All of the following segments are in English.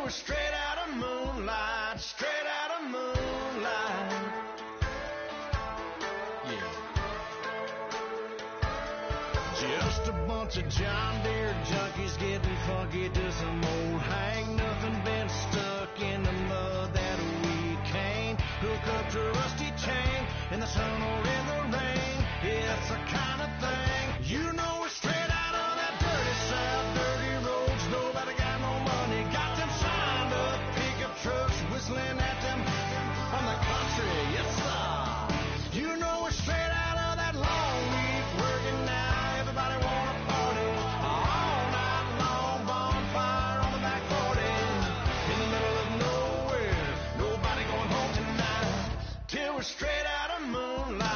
we're straight out of moonlight, straight out of moonlight. Yeah. Just a bunch of John Deere junkies getting funky to some old hang. Nothing been stuck in the mud that we can't hook up to a rusty chain in the sun or in the rain. It's the kind of thing, you know, we're straight out of that dirty south, dirty roads. Nobody got no money, got them signed up pickup trucks whistling at them from the country. Yes, sir. You know, we're straight out of that long week working now. Everybody wanna party all night long, bonfire on the back 40 in the middle of nowhere. Nobody going home tonight till we're straight out of moonlight.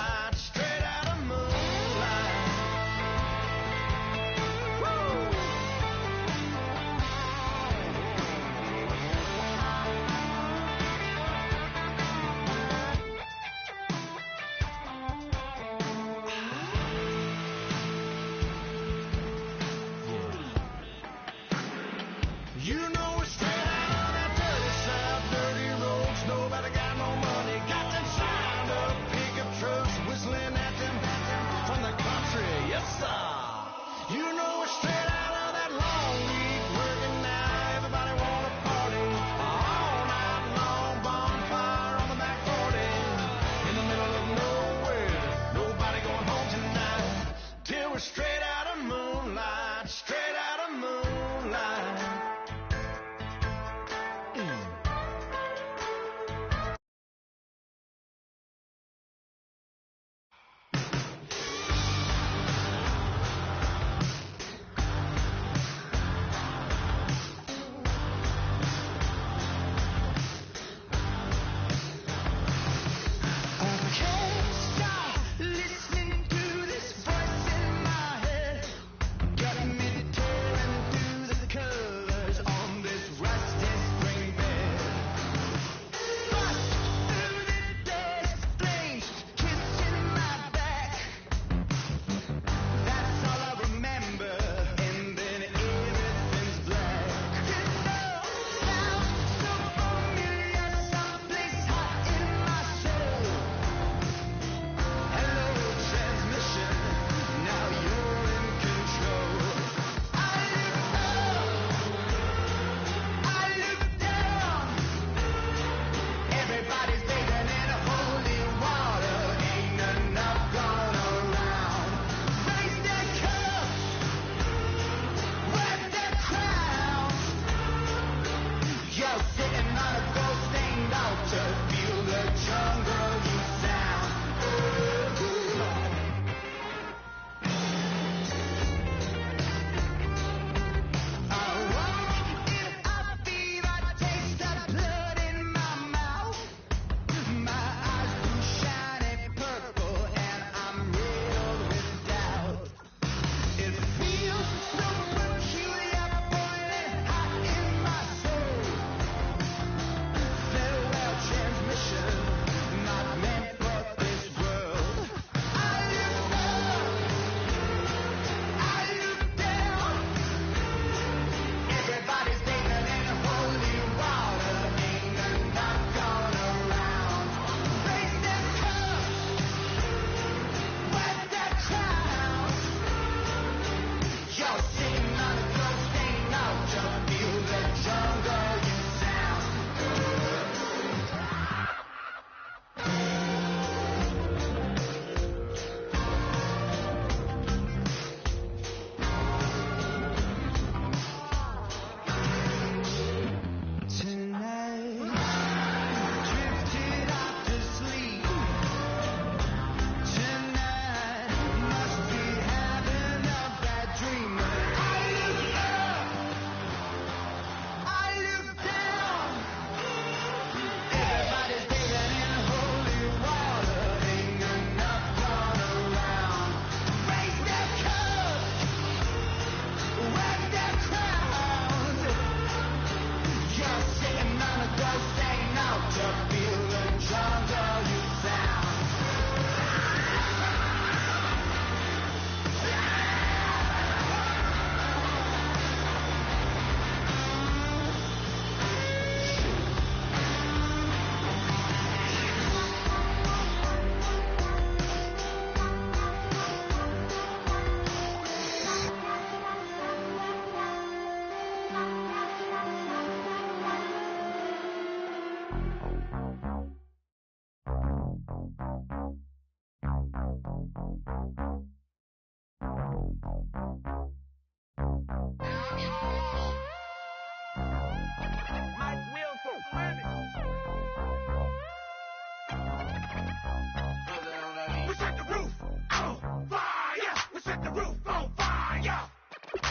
We set the roof on fire. We set the roof on fire.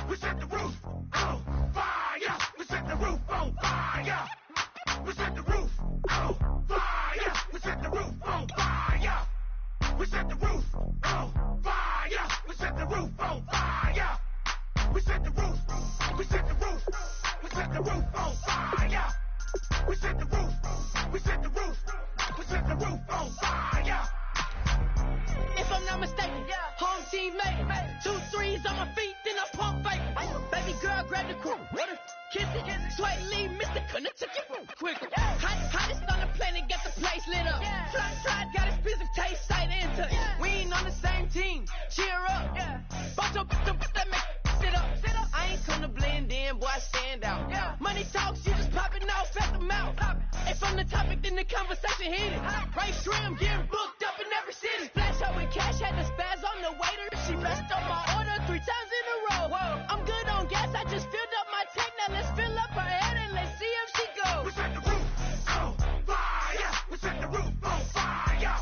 We set the roof on fire. We set the roof on fire. We set the roof on fire. We set the roof on fire. We set the roof on fire. We set the roof on fire. We set the roof. We set the roof. We set the roof on fire. We set the roof. We set the roof. We set the roof on fire. If I'm not mistaken, home team made it. 2 threes on my feet, then I pump fake. Baby girl, grab the crew. Kiss it, Sway Lee, Mr. Couldn't took it quicker. Hottest on the planet, got the place lit up. Fly, got expensive taste, sight into it. We ain't on the same team, cheer up. Bunch of that make sit up. I ain't come to blend in, boy, I stand out. Money talks, you just popping off at the mouth. If I'm the topic, then the conversation heated. Right stream, getting booked up in every city. Flash out with cash, had the spaz on the waiter. She messed up my order 3 times in a row. I'm good on gas, I just filled up my tank. Now let's fill up her head and let's see if she goes. We set the roof on fire. We set the roof on fire.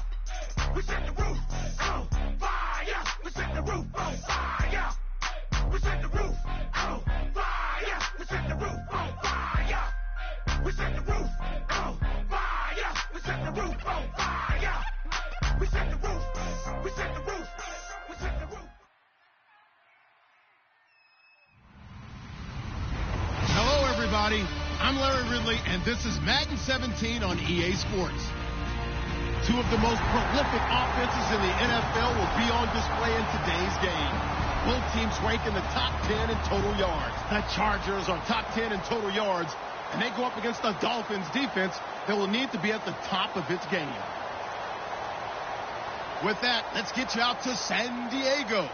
We set the roof on fire. We set the roof on fire. We set the roof on fire. We set the roof on fire. We set the roof on fire. We set the roof on fire. We set the roof. We set the roof. We set the roof. Hello, everybody. I'm Larry Ridley, and this is Madden 17 on EA Sports. 2 of the most prolific offenses in the NFL will be on display in today's game. Both teams rank in the top 10 in total yards. The Chargers are top 10 in total yards, and they go up against the Dolphins defense that will need to be at the top of its game. With that, let's get you out to San Diego.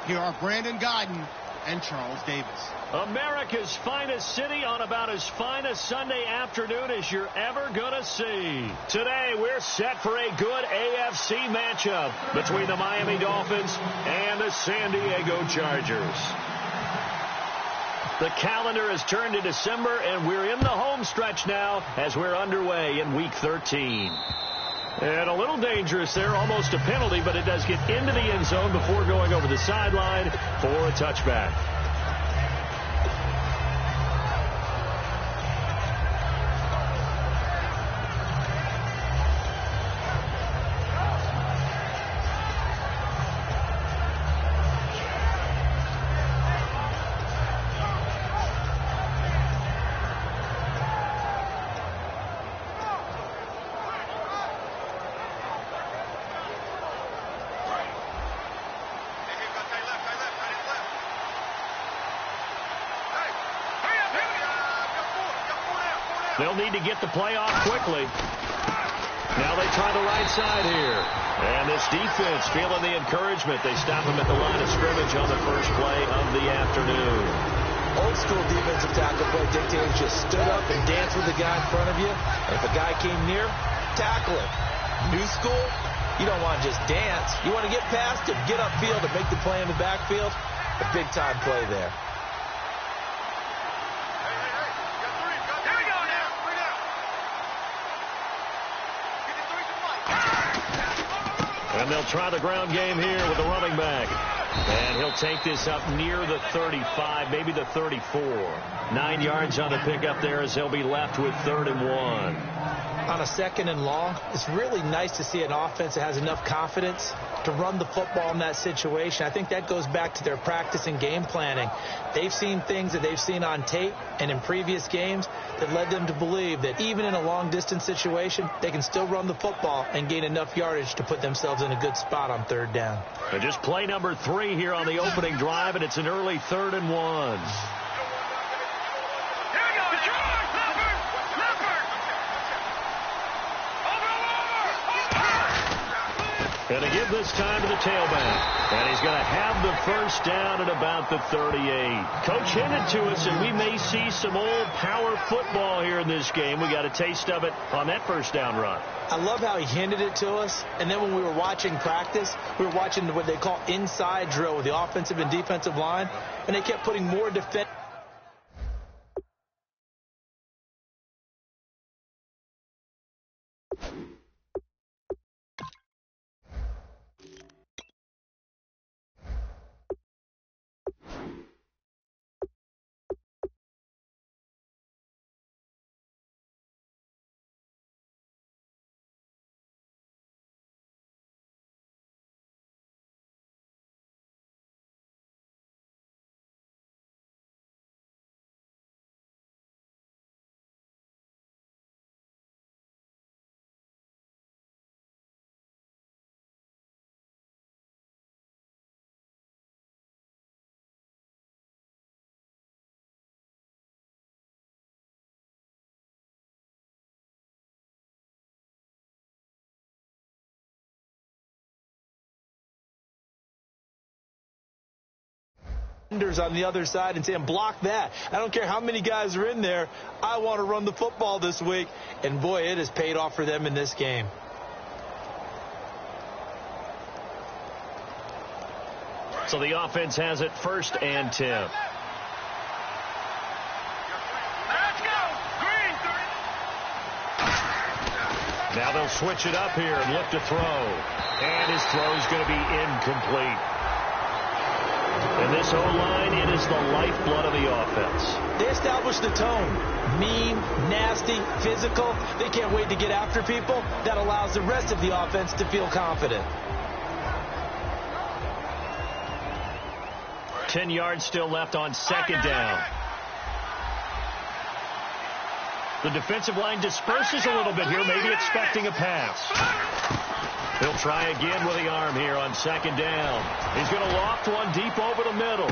Here are Brandon Gaudin and Charles Davis. America's finest city on about as fine a Sunday afternoon as you're ever going to see. Today, we're set for a good AFC matchup between the Miami Dolphins and the San Diego Chargers. The calendar has turned to December, and we're in the home stretch now as we're underway in Week 13. And a little dangerous there, almost a penalty, but it does get into the end zone before going over the sideline for a touchback. They'll need to get the play off quickly. Now they try the right side here. And this defense feeling the encouragement. They stop him at the line of scrimmage on the first play of the afternoon. Old school defensive tackle play dictates just stood up and danced with the guy in front of you. And if a guy came near, tackle him. New school, you don't want to just dance. You want to get past him, get upfield, and make the play in the backfield. A big-time play there. And they'll try the ground game here with the running back. And he'll take this up near the 35, maybe the 34. 9 yards on the pickup there as they'll be left with 3rd and 1. On a 2nd and long, it's really nice to see an offense that has enough confidence to run the football in that situation. I think that goes back to their practice and game planning. They've seen things that they've seen on tape and in previous games that led them to believe that even in a long-distance situation, they can still run the football and gain enough yardage to put themselves in a good spot on 3rd down. And just play number 3 here on the opening drive, and it's an early 3rd and 1. And to give this time to the tailback. And he's going to have the first down at about the 38. Coach hinted to us, and we may see some old power football here in this game. We got a taste of it on that first down run. I love how he hinted it to us. And then when we were watching practice, we were watching what they call inside drill with the offensive and defensive line. And they kept putting more defense. defenders on the other side and saying, block that. I don't care how many guys are in there. I want to run the football this week. And, boy, it has paid off for them in this game. So the offense has it 1st and 10. Now they'll switch it up here and look to throw. And his throw is going to be incomplete. And this O-line, it is the lifeblood of the offense. They establish the tone. Mean, nasty, physical. They can't wait to get after people. That allows the rest of the offense to feel confident. 10 yards still left on 2nd down. The defensive line disperses a little bit here, maybe expecting a pass. He'll try again with the arm here on 2nd down. He's going to loft one deep over the middle.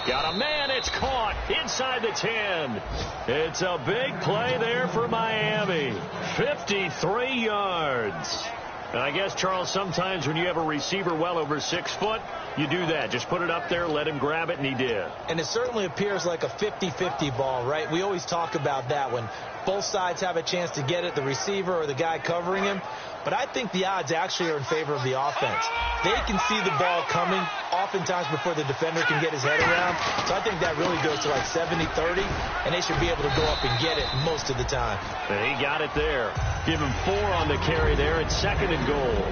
Got a man. It's caught inside the 10. It's a big play there for Miami. 53 yards. And I guess, Charles, sometimes when you have a receiver well over 6 foot, you do that. Just put it up there, let him grab it, and he did. And it certainly appears like a 50-50 ball, right? We always talk about that when both sides have a chance to get it, the receiver or the guy covering him. But I think the odds actually are in favor of the offense. They can see the ball coming oftentimes before the defender can get his head around. So I think that really goes to like 70-30, and they should be able to go up and get it most of the time. And he got it there. Give him 4 on the carry there at 2nd and goal.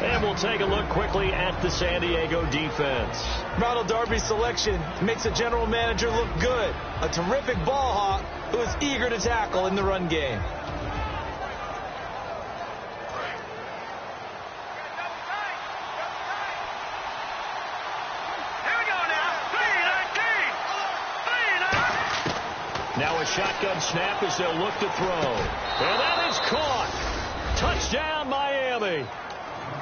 And we'll take a look quickly at the San Diego defense. Ronald Darby's selection makes a general manager look good. A terrific ball hawk who is eager to tackle in the run game. Now a shotgun snap as they'll look to throw. And that is caught. Touchdown, Miami.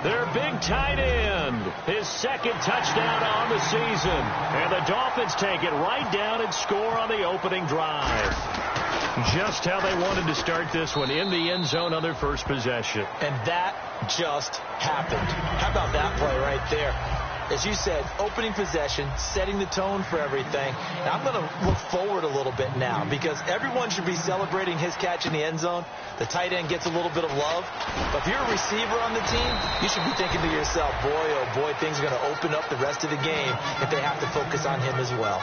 Their big tight end. His 2nd touchdown on the season. And the Dolphins take it right down and score on the opening drive. Just how they wanted to start this one, in the end zone on their first possession. And that just happened. How about that play right there? As you said, opening possession, setting the tone for everything. Now, I'm going to look forward a little bit now because everyone should be celebrating his catch in the end zone. The tight end gets a little bit of love. But if you're a receiver on the team, you should be thinking to yourself, boy, oh boy, things are going to open up the rest of the game if they have to focus on him as well.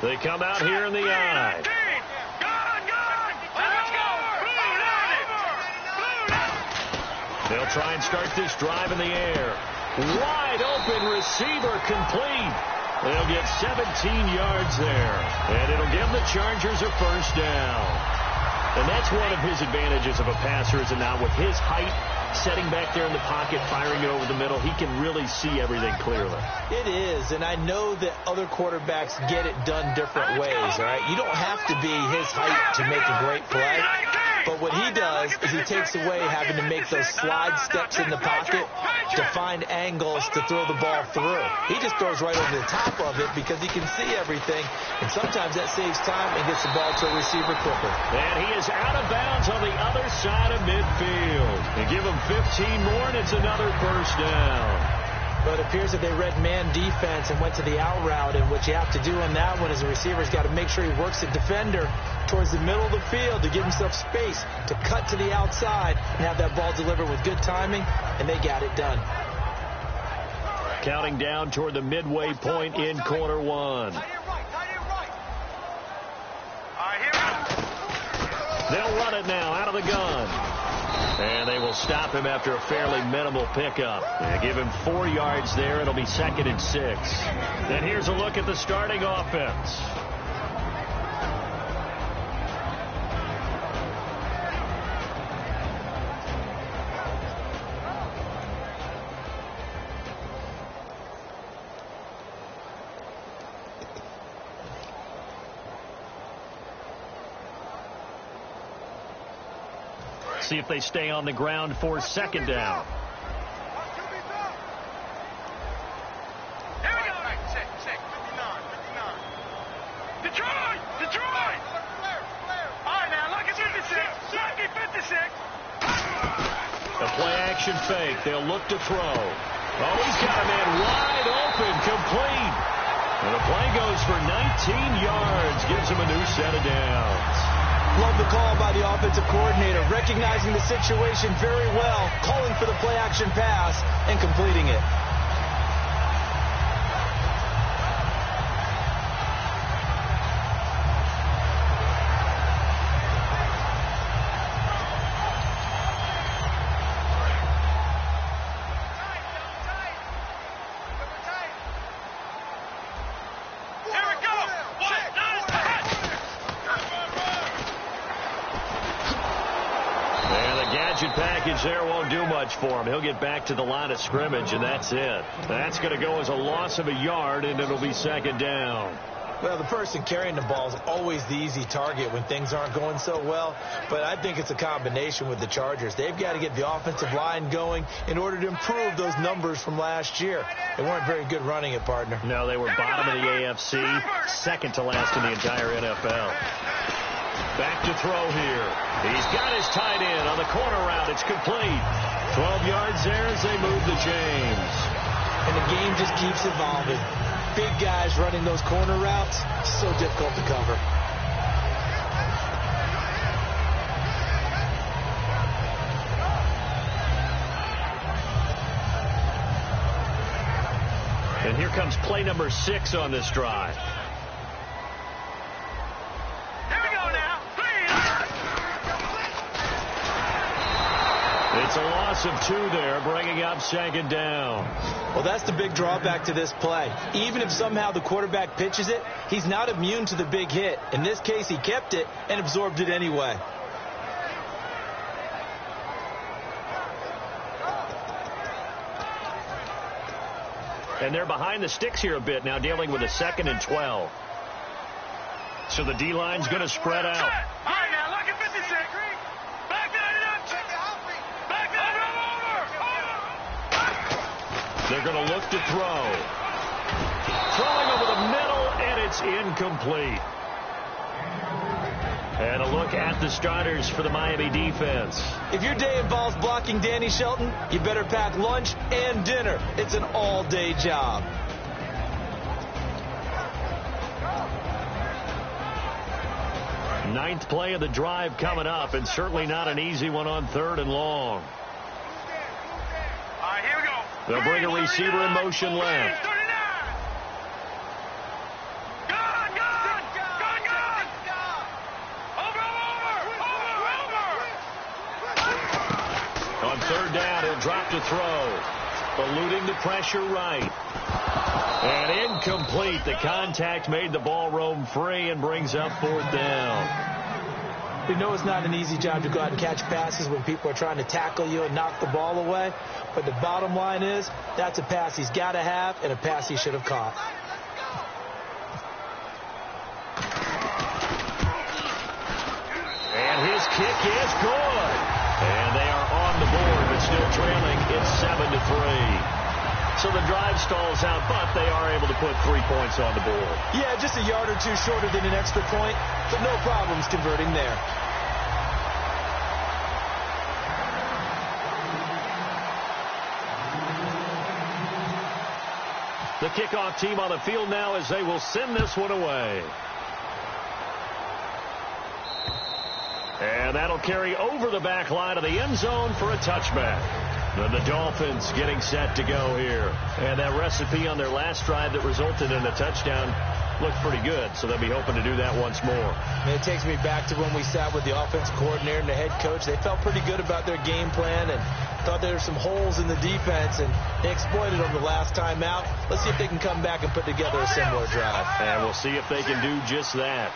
They come out here in the eye. They'll try and start this drive in the air. Wide open receiver complete. They'll get 17 yards there. And it'll give the Chargers a 1st down. And that's one of his advantages of a passer, is it not? With his height, setting back there in the pocket, firing it over the middle, he can really see everything clearly. It is, and I know that other quarterbacks get it done different ways, all right? You don't have to be his height to make a great play. But what he does is he takes away having to make those slide steps in the pocket to find angles to throw the ball through. He just throws right over the top of it because he can see everything, and sometimes that saves time and gets the ball to a receiver quicker. And he is out of bounds on the other side of midfield. They give him 15 more, and it's another 1st down. But it appears that they read man defense and went to the out route, and what you have to do on that one as a receiver is got to make sure he works the defender towards the middle of the field to give himself space to cut to the outside and have that ball delivered with good timing, and they got it done. Counting down toward the midway point in quarter 1. They'll run it now out of the gun. And they will stop him after a fairly minimal pickup. They give him 4 yards there. It'll be 2nd and 6. And here's a look at the starting offense. See if they stay on the ground for second down. A play-action fake. They'll look to throw. Oh, he's got a man wide open, complete. And the play goes for 19 yards. Gives him a new set of downs. Love the call by the offensive coordinator, recognizing the situation very well, calling for the play-action pass, and completing it. Package there won't do much for him. He'll get back to the line of scrimmage, and that's it. That's going to go as a loss of a yard, and it'll be second down. Well, the person carrying the ball is always the easy target when things aren't going so well, but I think it's a combination with the Chargers. They've got to get the offensive line going in order to improve those numbers from last year. They weren't very good running it, partner. No, they were bottom of the AFC, second to last in the entire NFL. Back to throw here. He's got his tight end on the corner route. It's complete. 12 yards there as they move the chains. And the game just keeps evolving. Big guys running those corner routes, so difficult to cover. And here comes play number 6 on this drive. It's a loss of 2 there, bringing up second down. Well, that's the big drawback to this play. Even if somehow the quarterback pitches it, he's not immune to the big hit. In this case, he kept it and absorbed it anyway. And they're behind the sticks here a bit now, dealing with a 2nd and 12. So the D-line's going to spread out. They're going to look to throw. Throwing over the middle, and it's incomplete. And a look at the starters for the Miami defense. If your day involves blocking Danny Shelton, you better pack lunch and dinner. It's an all-day job. Ninth play of the drive coming up, and certainly not an easy one on 3rd and long. They'll bring a receiver in motion left. On 3rd down, he'll drop to throw. Eluding the pressure right. And incomplete. The contact made the ball roam free and brings up 4th down. We know it's not an easy job to go out and catch passes when people are trying to tackle you and knock the ball away. But the bottom line is, that's a pass he's got to have and a pass he should have caught. And his kick is good. And they are on the board, but still trailing. It's 7-3. So the drive stalls out, but they are able to put 3 points on the board. Yeah, just a yard or 2 shorter than an extra point, but no problems converting there. The kickoff team on the field now as they will send this one away. And that'll carry over the back line of the end zone for a touchback. And the Dolphins getting set to go here. And that recipe on their last drive that resulted in a touchdown looked pretty good, so they'll be hoping to do that once more. And it takes me back to when we sat with the offensive coordinator and the head coach. They felt pretty good about their game plan and thought there were some holes in the defense, and they exploited them the last time out. Let's see if they can come back and put together a similar drive. And we'll see if they can do just that.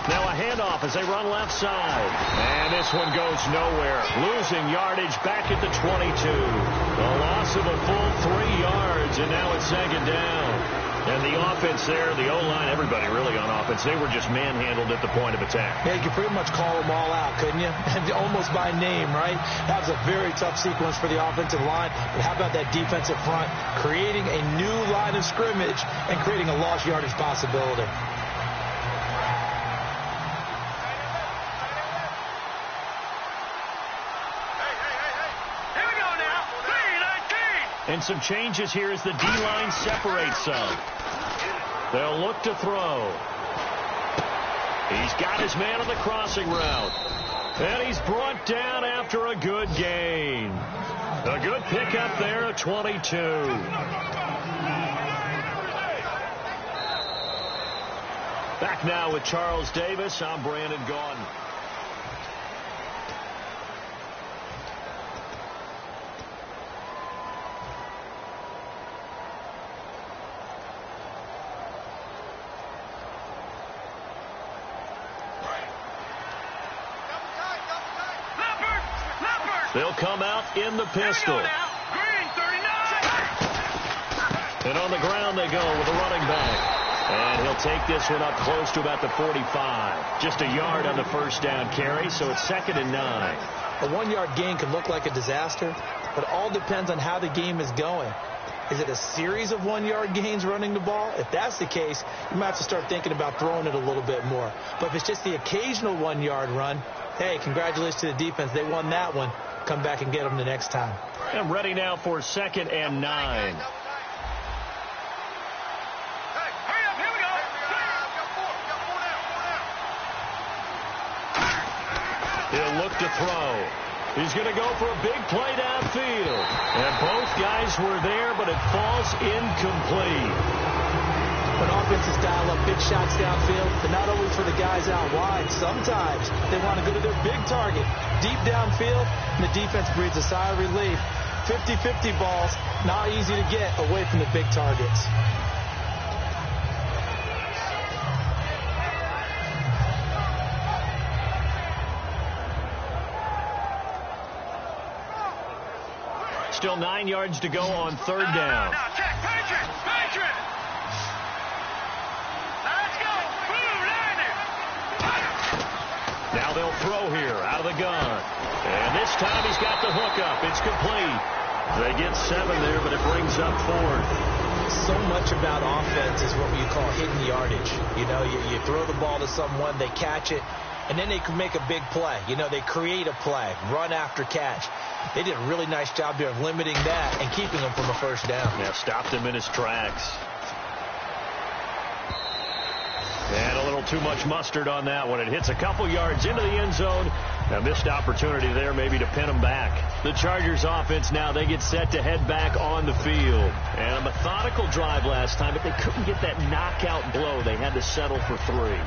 Now a handoff as they run left side. And this one goes nowhere. Losing yardage back at the 22. A loss of a full 3 yards, and now it's second down. And the offense there, the O-line, everybody really on offense, they were just manhandled at the point of attack. Yeah, you could pretty much call them all out, couldn't you? Almost by name, right? That was a very tough sequence for the offensive line. But how about that defensive front creating a new line of scrimmage and creating a lost yardage possibility? And some changes here as the D-line separates some. They'll look to throw. He's got his man on the crossing route. And he's brought down after a good gain. A good pickup there at 22. Back now with Charles Davis. I'm Brandon Gaudin. They'll come out in the pistol. And on the ground they go with a running back. And he'll take this one up close to about the 45. Just a yard on the first down carry, so it's 2nd and 9. A 1-yard gain can look like a disaster, but it all depends on how the game is going. Is it a series of 1-yard gains running the ball? If that's the case, you might have to start thinking about throwing it a little bit more. But if it's just the occasional 1-yard run, hey, congratulations to the defense. They won that one. Come back and get them the next time. And ready now for 2nd and 9. He'll look to throw. He's going to go for a big play downfield. And both guys were there, but it falls incomplete. When offenses dial up big shots downfield, they're not always for the guys out wide. Sometimes they want to go to their big target, deep downfield, and the defense breathes a sigh of relief. 50-50 balls, not easy to get away from the big targets. Still 9 yards to go on 3rd down. Now they'll throw here out of the gun. And this time he's got the hook up. It's complete. They get 7 there, but it brings up 4th. So much about offense is what you call hidden yardage. You know, you throw the ball to someone, they catch it, and then they can make a big play. You know, they create a play, run after catch. They did a really nice job there of limiting that and keeping him from a first down. Yeah, stopped him in his tracks. And a little too much mustard on that one. It hits a couple yards into the end zone. A missed opportunity there maybe to pin them back. The Chargers offense now, they get set to head back on the field. And a methodical drive last time, but they couldn't get that knockout blow. They had to settle for 3.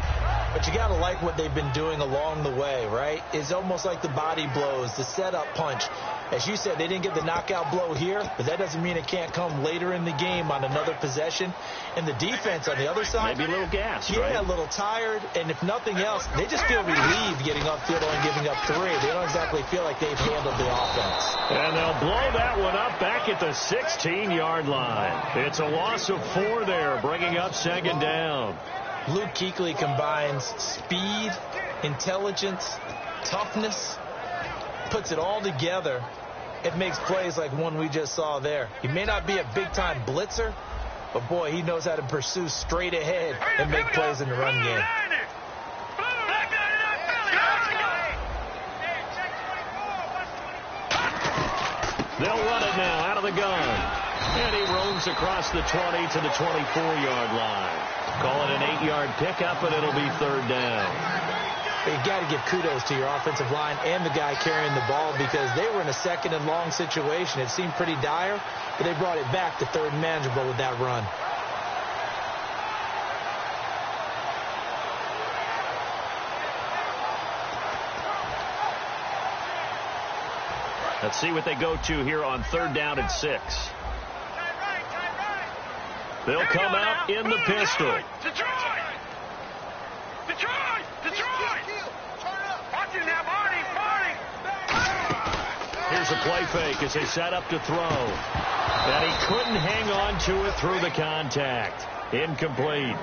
But you got to like what they've been doing along the way, right? It's almost like the body blows, the setup punch. As you said, they didn't get the knockout blow here, but that doesn't mean it can't come later in the game on another possession. And the defense on the other side, maybe a little gassed, yeah, right? a little tired. And if nothing else, they just feel relieved getting upfield and giving up 3. They don't exactly feel like they've handled the offense. And they'll blow that one up back at the 16-yard line. It's a loss of 4 there, bringing up 2nd down. Luke Kuechly combines speed, intelligence, toughness, puts it all together. It makes plays like one we just saw there. He may not be a big-time blitzer, but, boy, he knows how to pursue straight ahead and make plays in the run game. They'll run it now out of the gun. And he roams across the 20 to the 24-yard line. Call it an 8-yard pickup, and it'll be 3rd down. You've got to give kudos to your offensive line and the guy carrying the ball because they were in a 2nd and long situation. It seemed pretty dire, but they brought it back to 3rd and manageable with that run. Let's see what they go to here on 3rd down and 6. They'll come out in the pistol. Detroit! Here's a play fake as they set up to throw. And he couldn't hang on to it through the contact. Incomplete.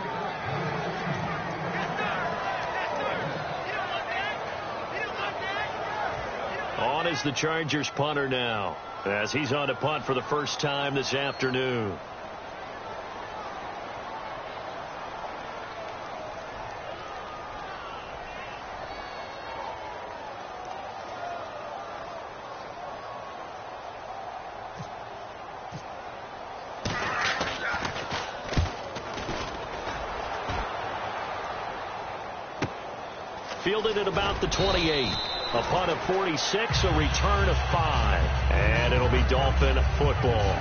On is the Chargers punter now, as he's on to punt for the first time this afternoon. Fielded at about the 28. A punt of 46, a return of 5. And it'll be Dolphin football.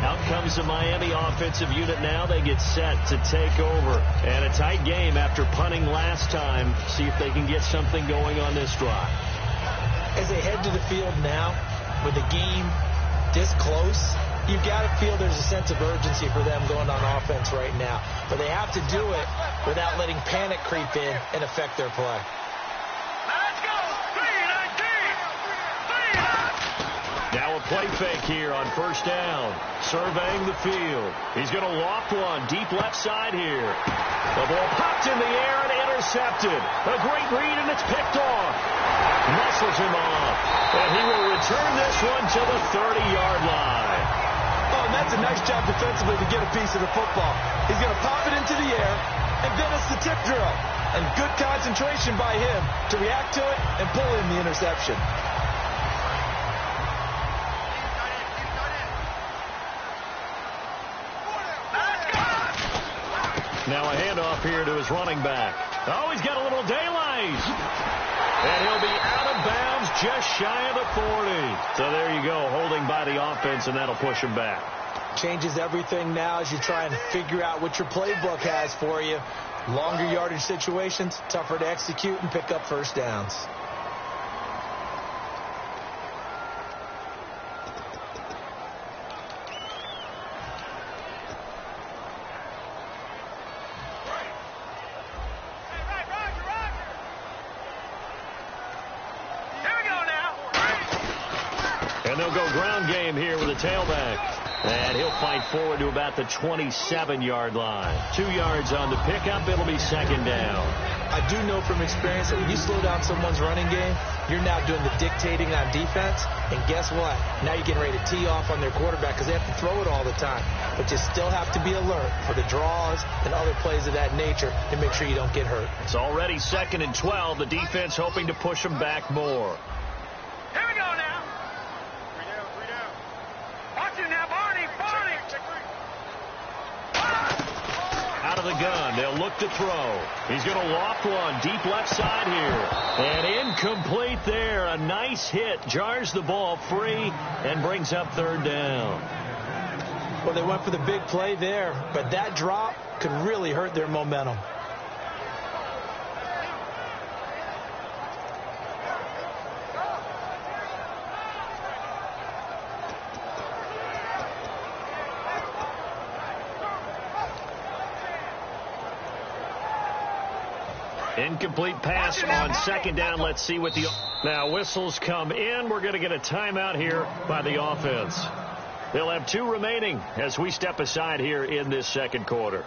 Out comes the Miami offensive unit now. They get set to take over. And a tight game after punting last time. See if they can get something going on this drive. As they head to the field now, with the game this close, you've got to feel there's a sense of urgency for them going on offense right now. But they have to do it without letting panic creep in and affect their play. Now a play fake here on first down. Surveying the field. He's going to loft one deep left side here. The ball popped in the air and intercepted. A great read, and it's picked off. Muscles him off. And he will return this one to the 30-yard line. Oh, and that's a nice job defensively to get a piece of the football. He's going to pop it into the air, and then it's the tip drill. And good concentration by him to react to it and pull in the interception. Now a handoff here to his running back. Oh, he's got a little daylight. And he'll be out of bounds just shy of the 40. So there you go, holding by the offense, and that'll push him back. Changes everything now as you try and figure out what your playbook has for you. Longer yardage situations, tougher to execute and pick up first downs. And they'll go ground game here with a tailback. And he'll fight forward to about the 27-yard line. 2 yards on the pickup. It'll be second down. I do know from experience that when you slow down someone's running game, you're now doing the dictating on defense. And guess what? Now you're getting ready to tee off on their quarterback because they have to throw it all the time. But you still have to be alert for the draws and other plays of that nature to make sure you don't get hurt. It's already 2nd and 12. The defense hoping to push them back more. Here we go now. Watch it now, Barney. Out of the gun. They'll look to throw. He's going to loft one deep left side here. And incomplete there. A nice hit. Jars the ball free and brings up third down. Well, they went for the big play there, but that drop could really hurt their momentum. Incomplete pass on second down. Let's see what the... Now whistles come in. We're going to get a timeout here by the offense. They'll have 2 remaining as we step aside here in this second quarter.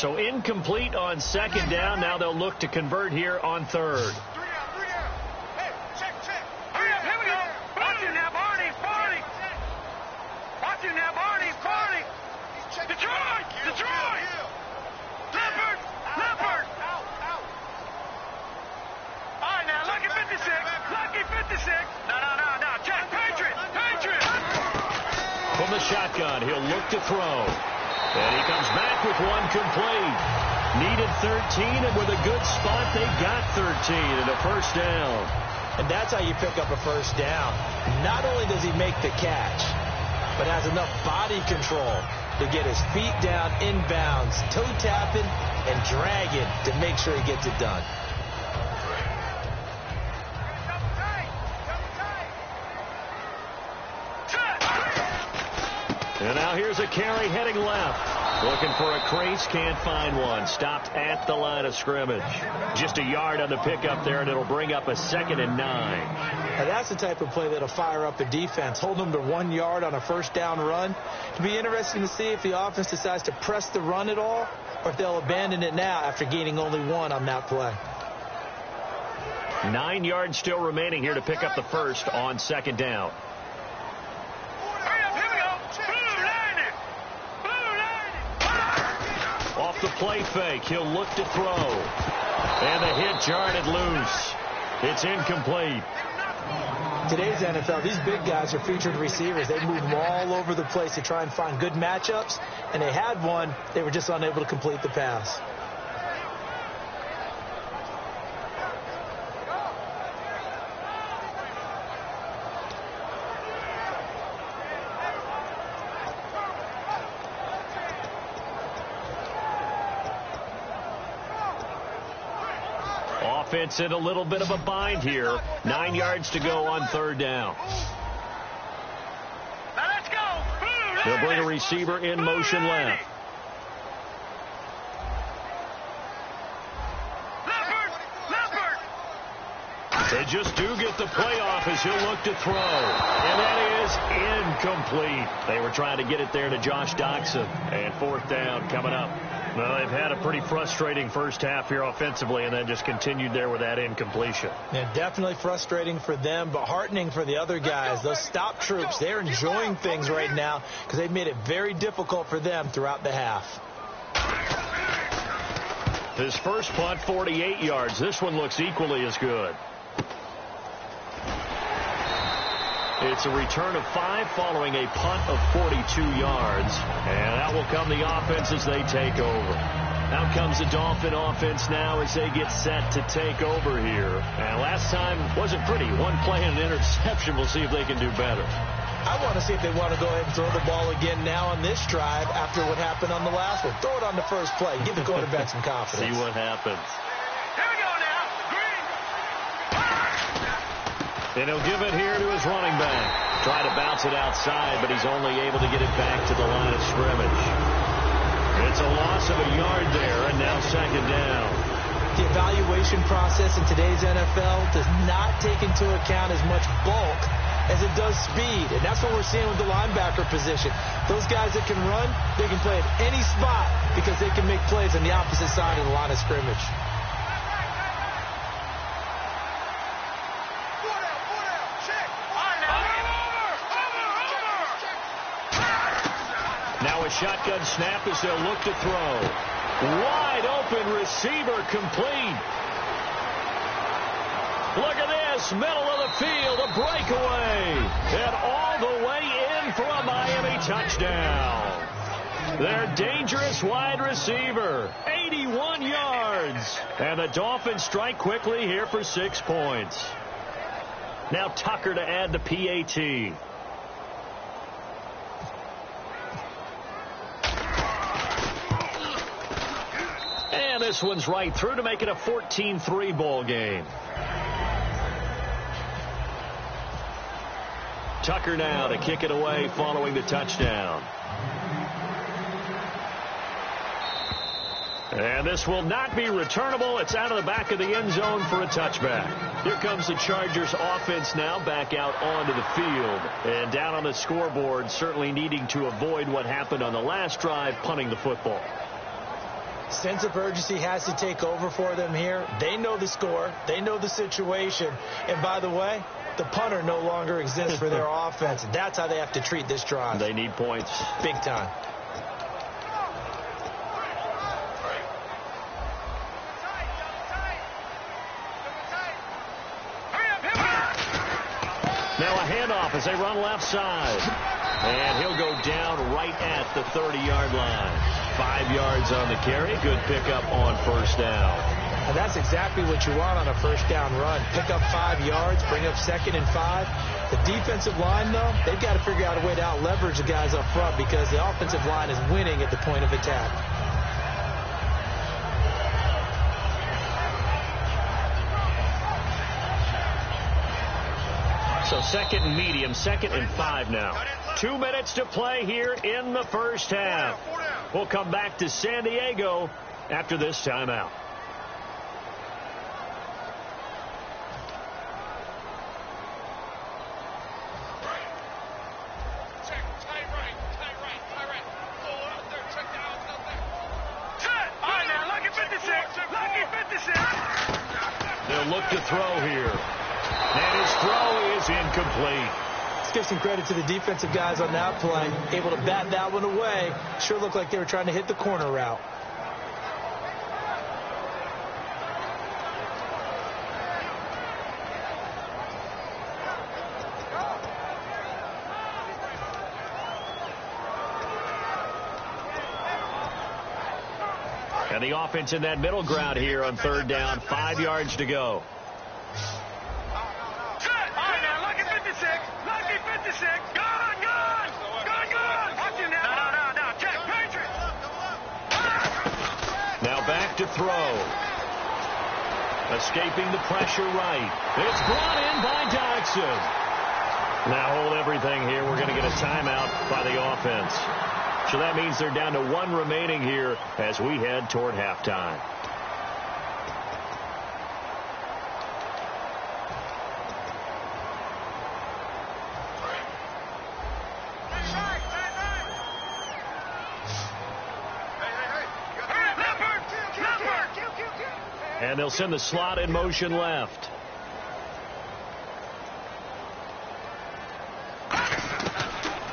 So incomplete on second down. Now they'll look to convert here on third. Hey, check. Hurry up, here we go. Watch it now, Barney. Watch it now, Barney. Detroit. Leopard. All right, now, lucky 56. No. Check, Patriot. From the shotgun, he'll look to throw. And he comes back with one complete. Needed 13, and with a good spot, they got 13 and a first down. And that's how you pick up a first down. Not only does he make the catch, but has enough body control to get his feet down inbounds, toe tapping and dragging to make sure he gets it done. And now here's a carry heading left. Looking for a crease, can't find one. Stopped at the line of scrimmage. Just a yard on the pickup there, and it'll bring up a 2nd and 9. Now that's the type of play that'll fire up a defense. Hold them to 1 yard on a first down run. It'll be interesting to see if the offense decides to press the run at all, or if they'll abandon it now after gaining only 1 on that play. 9 yards still remaining here to pick up the first on 2nd down. Off the play fake, he'll look to throw. And the hit jarred it loose. It's incomplete. Today's NFL, these big guys are featured receivers. They move them all over the place to try and find good matchups. And they had one. They were just unable to complete the pass. Offense in a little bit of a bind here. 9 yards to go on 3rd down. Now let's go. They'll bring a receiver in motion left. They just do get the playoff as he'll look to throw. And that is incomplete. They were trying to get it there to Josh Doctson. And 4th down coming up. Well, they've had a pretty frustrating first half here offensively, and then just continued there with that incompletion. Yeah, definitely frustrating for them, but heartening for the other guys. Those stop troops, they're enjoying things right now because they've made it very difficult for them throughout the half. His first punt, 48 yards. This one looks equally as good. It's a return of 5 following a punt of 42 yards. And out will come the offense as they take over. Out comes the Dolphin offense now as they get set to take over here. And last time wasn't pretty. 1 play and an interception. We'll see if they can do better. I want to see if they want to go ahead and throw the ball again now on this drive after what happened on the last one. Throw it on the first play. Give the quarterback some confidence. See what happens. Here we go now. And he'll give it here to his running back. Try to bounce it outside, but he's only able to get it back to the line of scrimmage. It's a loss of a yard there, and now 2nd down. The evaluation process in today's NFL does not take into account as much bulk as it does speed, and that's what we're seeing with the linebacker position. Those guys that can run, they can play at any spot because they can make plays on the opposite side of the line of scrimmage. Now a shotgun snap as they'll look to throw. Wide open receiver complete. Look at this, middle of the field, a breakaway. And all the way in for a Miami touchdown. Their dangerous wide receiver, 81 yards. And the Dolphins strike quickly here for 6 points. Now Tucker to add the PAT. And this one's right through to make it a 14-3 ball game. Tucker now to kick it away following the touchdown. And this will not be returnable. It's out of the back of the end zone for a touchback. Here comes the Chargers offense now back out onto the field. And down on the scoreboard, certainly needing to avoid what happened on the last drive, punting the football. Sense of urgency has to take over for them here. They know the score. They know the situation. And by the way, the punter no longer exists for their offense. That's how they have to treat this drive. They need points. Big time. Now a handoff as they run left side. And he'll go down right at the 30-yard line. 5 yards on the carry. Good pickup on first down. And that's exactly what you want on a first down run. Pick up 5 yards, bring up 2nd and 5. The defensive line, though, they've got to figure out a way to out-leverage the guys up front because the offensive line is winning at the point of attack. So 2nd and medium, 2nd and 5 now. 2 minutes to play here in the first half. We'll come back to San Diego after this timeout. They'll look to throw here. And his throw is incomplete. Let's give some credit to the defensive guys on that play. Able to bat that one away. Sure looked like they were trying to hit the corner route. And the offense in that middle ground here on third down. 5 yards to go. Now back to throw. Escaping the pressure right. It's brought in by Dodson. Now hold everything here. We're going to get a timeout by the offense. So that means they're down to 1 remaining here as we head toward halftime. And they'll send the slot in motion left.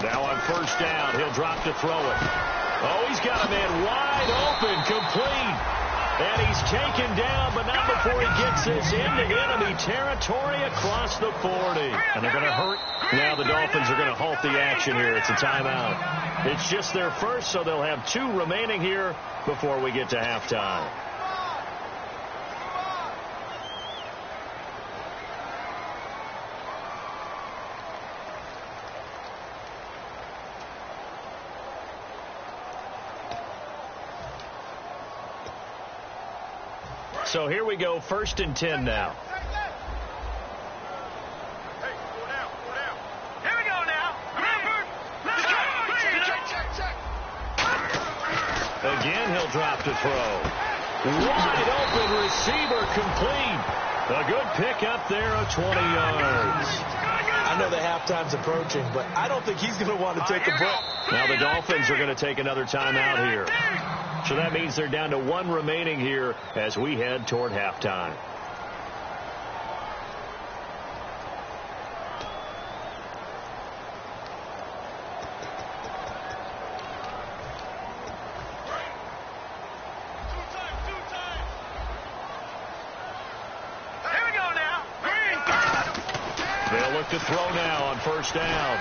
Now on first down, he'll drop to throw it. Oh, he's got a man wide open, complete. And he's taken down, but not before he gets this into enemy territory across the 40. And they're going to hurt. Now the Dolphins are going to halt the action here. It's a timeout. It's just their first, so they'll have 2 remaining here before we get to halftime. So here we go, 1st and 10 now. Here we go now. Again, he'll drop to throw. Wide open receiver, complete. A good pickup there of 20 yards. I know the halftime's approaching, but I don't think he's going to want to take a break. Now the Dolphins are going to take another timeout here. So that means they're down to 1 remaining here as we head toward halftime. Here we go now. They'll look to throw now on first down.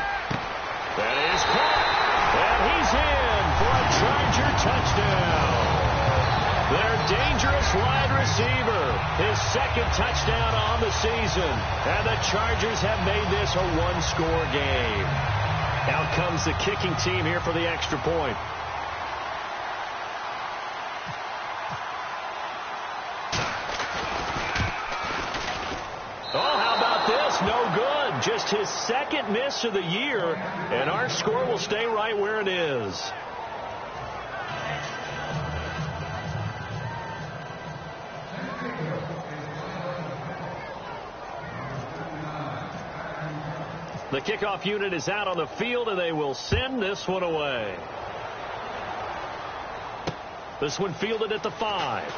That is caught. And he's in for a Charger touchdown. Their dangerous wide receiver. His 2nd touchdown on the season. And the Chargers have made this a 1-score game. Out comes the kicking team here for the extra point. Oh, how about this? No good. Just his 2nd miss of the year, and our score will stay right where it is. The kickoff unit is out on the field, and they will send this one away. This one fielded at the 5.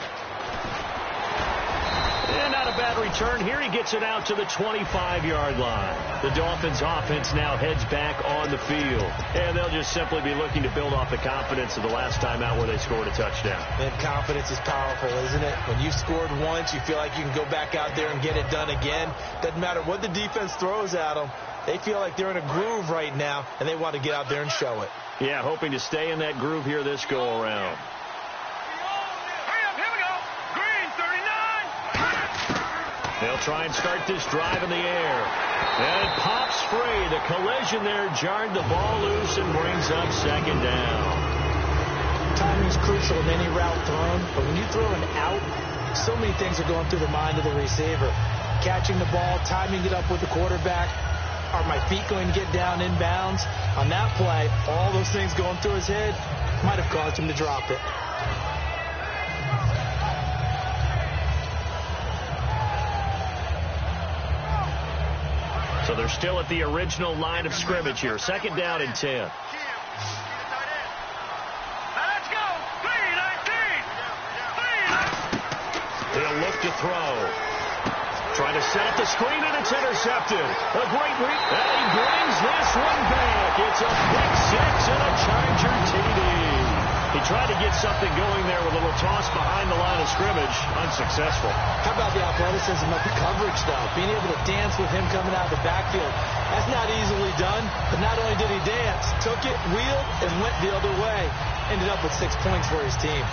And not a bad return here. He gets it out to the 25-yard line. The Dolphins offense now heads back on the field. And they'll just simply be looking to build off the confidence of the last time out where they scored a touchdown. And confidence is powerful, isn't it? When you've scored once, you feel like you can go back out there and get it done again. Doesn't matter what the defense throws at them. They feel like they're in a groove right now, and they want to get out there and show it. Yeah, hoping to stay in that groove here this go-around. They'll try and start this drive in the air. And it pops free. The collision there jarred the ball loose and brings up 2nd down. Timing is crucial in any route thrown, but when you throw an out, so many things are going through the mind of the receiver. Catching the ball, timing it up with the quarterback. Are my feet going to get down inbounds? On that play, all those things going through his head might have caused him to drop it. So they're still at the original line of scrimmage here. 2nd down and 10. He'll look to throw. Trying to set up the screen, and it's intercepted. A great read, and he brings this one back. It's a pick six and a Charger TD. He tried to get something going there with a little toss behind the line of scrimmage. Unsuccessful. How about the athleticism of the coverage, though? Being able to dance with him coming out of the backfield. That's not easily done, but not only did he dance, took it, wheeled, and went the other way. Ended up with 6 points for his team.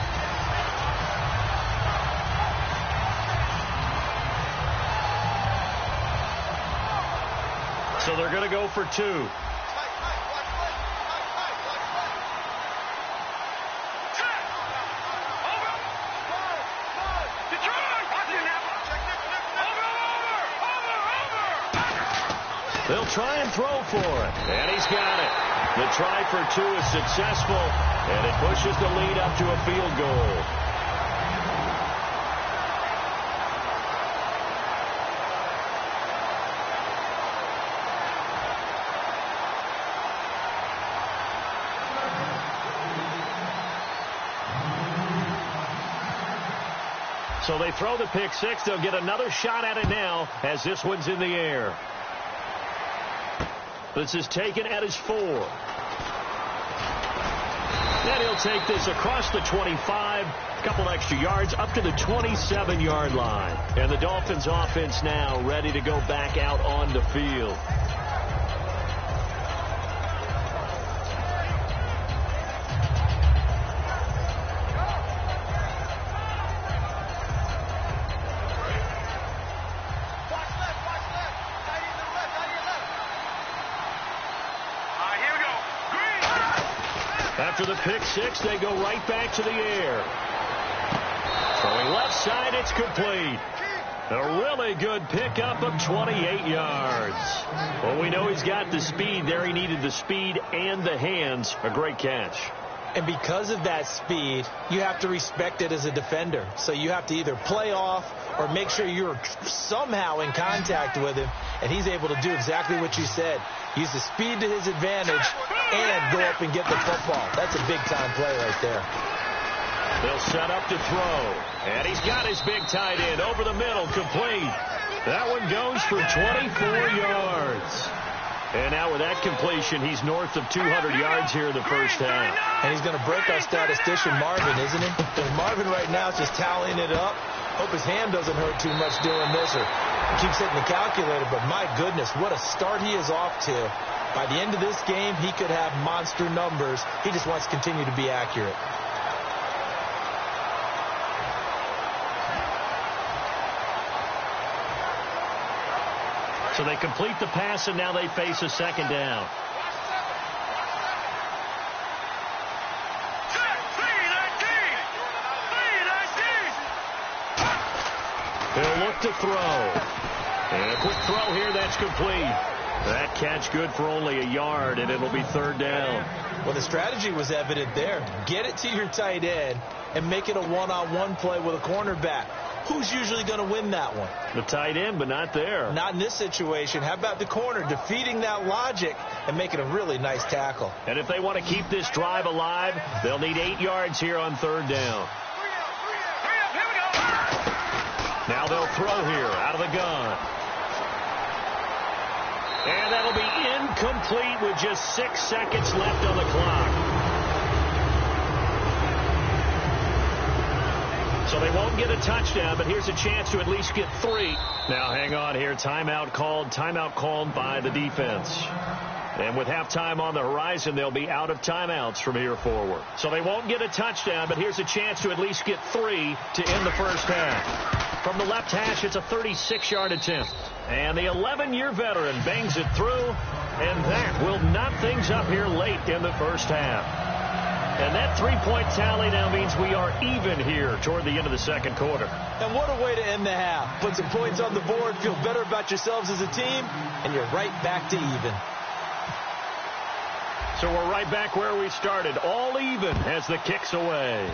So they're going to go for 2. They'll try and throw for it, and he's got it. The try for 2 is successful, and it pushes the lead up to a field goal. So they throw the pick six. They'll get another shot at it now as this one's in the air. This is taken at his 4. And he'll take this across the 25. A couple extra yards up to the 27-yard line. And the Dolphins offense now ready to go back out on the field. After the pick six, they go right back to the air. Throwing left side, it's complete. A really good pickup of 28 yards. Well, we know he's got the speed there. He needed the speed and the hands. A great catch. And because of that speed, you have to respect it as a defender. So you have to either play off or make sure you're somehow in contact with him. And he's able to do exactly what you said. Use the speed to his advantage and go up and get the football. That's a big-time play right there. They'll set up to throw. And he's got his big tight end over the middle, complete. That one goes for 24 yards. And now with that completion, he's north of 200 yards here in the first half. And he's going to break our statistician, Marvin, isn't he? Because Marvin right now is just tallying it up. Hope his hand doesn't hurt too much doing this or keeps hitting the calculator. But my goodness, what a start he is off to. By the end of this game, he could have monster numbers. He just wants to continue to be accurate. So they complete the pass, and now they face a second down. He'll look to throw. And a quick throw here, that's complete. That catch good for only a yard, and it'll be third down. Well, the strategy was evident there. Get it to your tight end and make it a one-on-one play with a cornerback. Who's usually going to win that one? The tight end, but not there. Not in this situation. How about the corner defeating that logic and making a really nice tackle? And if they want to keep this drive alive, they'll need 8 yards here on third down. Now they'll throw here out of the gun. And that'll be incomplete with just 6 seconds left on the clock. So they won't get a touchdown, but here's a chance to at least get 3. Now hang on here. Timeout called by the defense. And with halftime on the horizon, they'll be out of timeouts from here forward. So they won't get a touchdown, but here's a chance to at least get 3 to end the first half. From the left hash, it's a 36-yard attempt. And the 11-year veteran bangs it through, and that will knot things up here late in the first half. And that three-point tally now means we are even here toward the end of the second quarter. And what a way to end the half. Put some points on the board, feel better about yourselves as a team, and you're right back to even. So we're right back where we started, all even as the kick's away.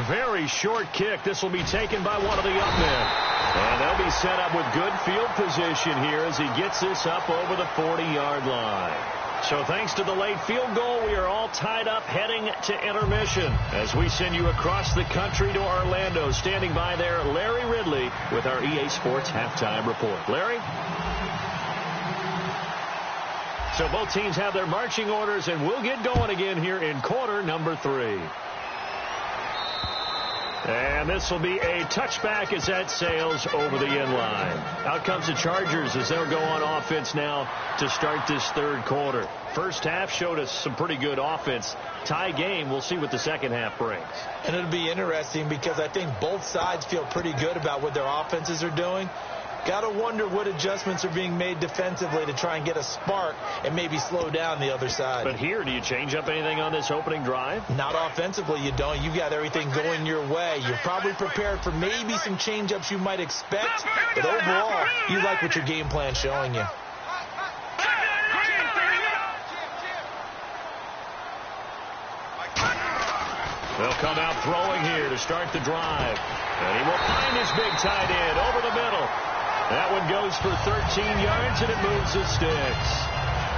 Very short kick. This will be taken by one of the up men. And they'll be set up with good field position here as he gets this up over the 40-yard line. So thanks to the late field goal, we are all tied up heading to intermission as we send you across the country to Orlando. Standing by there, Larry Ridley with our EA Sports Halftime Report. Larry? So both teams have their marching orders, and we'll get going again here in quarter number 3. And this will be a touchback as that sails over the end line. Out comes the Chargers as they'll go on offense now to start this third quarter. First half showed us some pretty good offense. Tie game, we'll see what the second half brings. And it'll be interesting because I think both sides feel pretty good about what their offenses are doing. Got to wonder what adjustments are being made defensively to try and get a spark and maybe slow down the other side. But here, do you change up anything on this opening drive? Not offensively, you don't. You got everything going your way. You're probably prepared for maybe some change-ups you might expect. But overall, you like what your game plan's showing you. They'll come out throwing here to start the drive. And he will find his big tight end over the middle. That one goes for 13 yards, and it moves the sticks.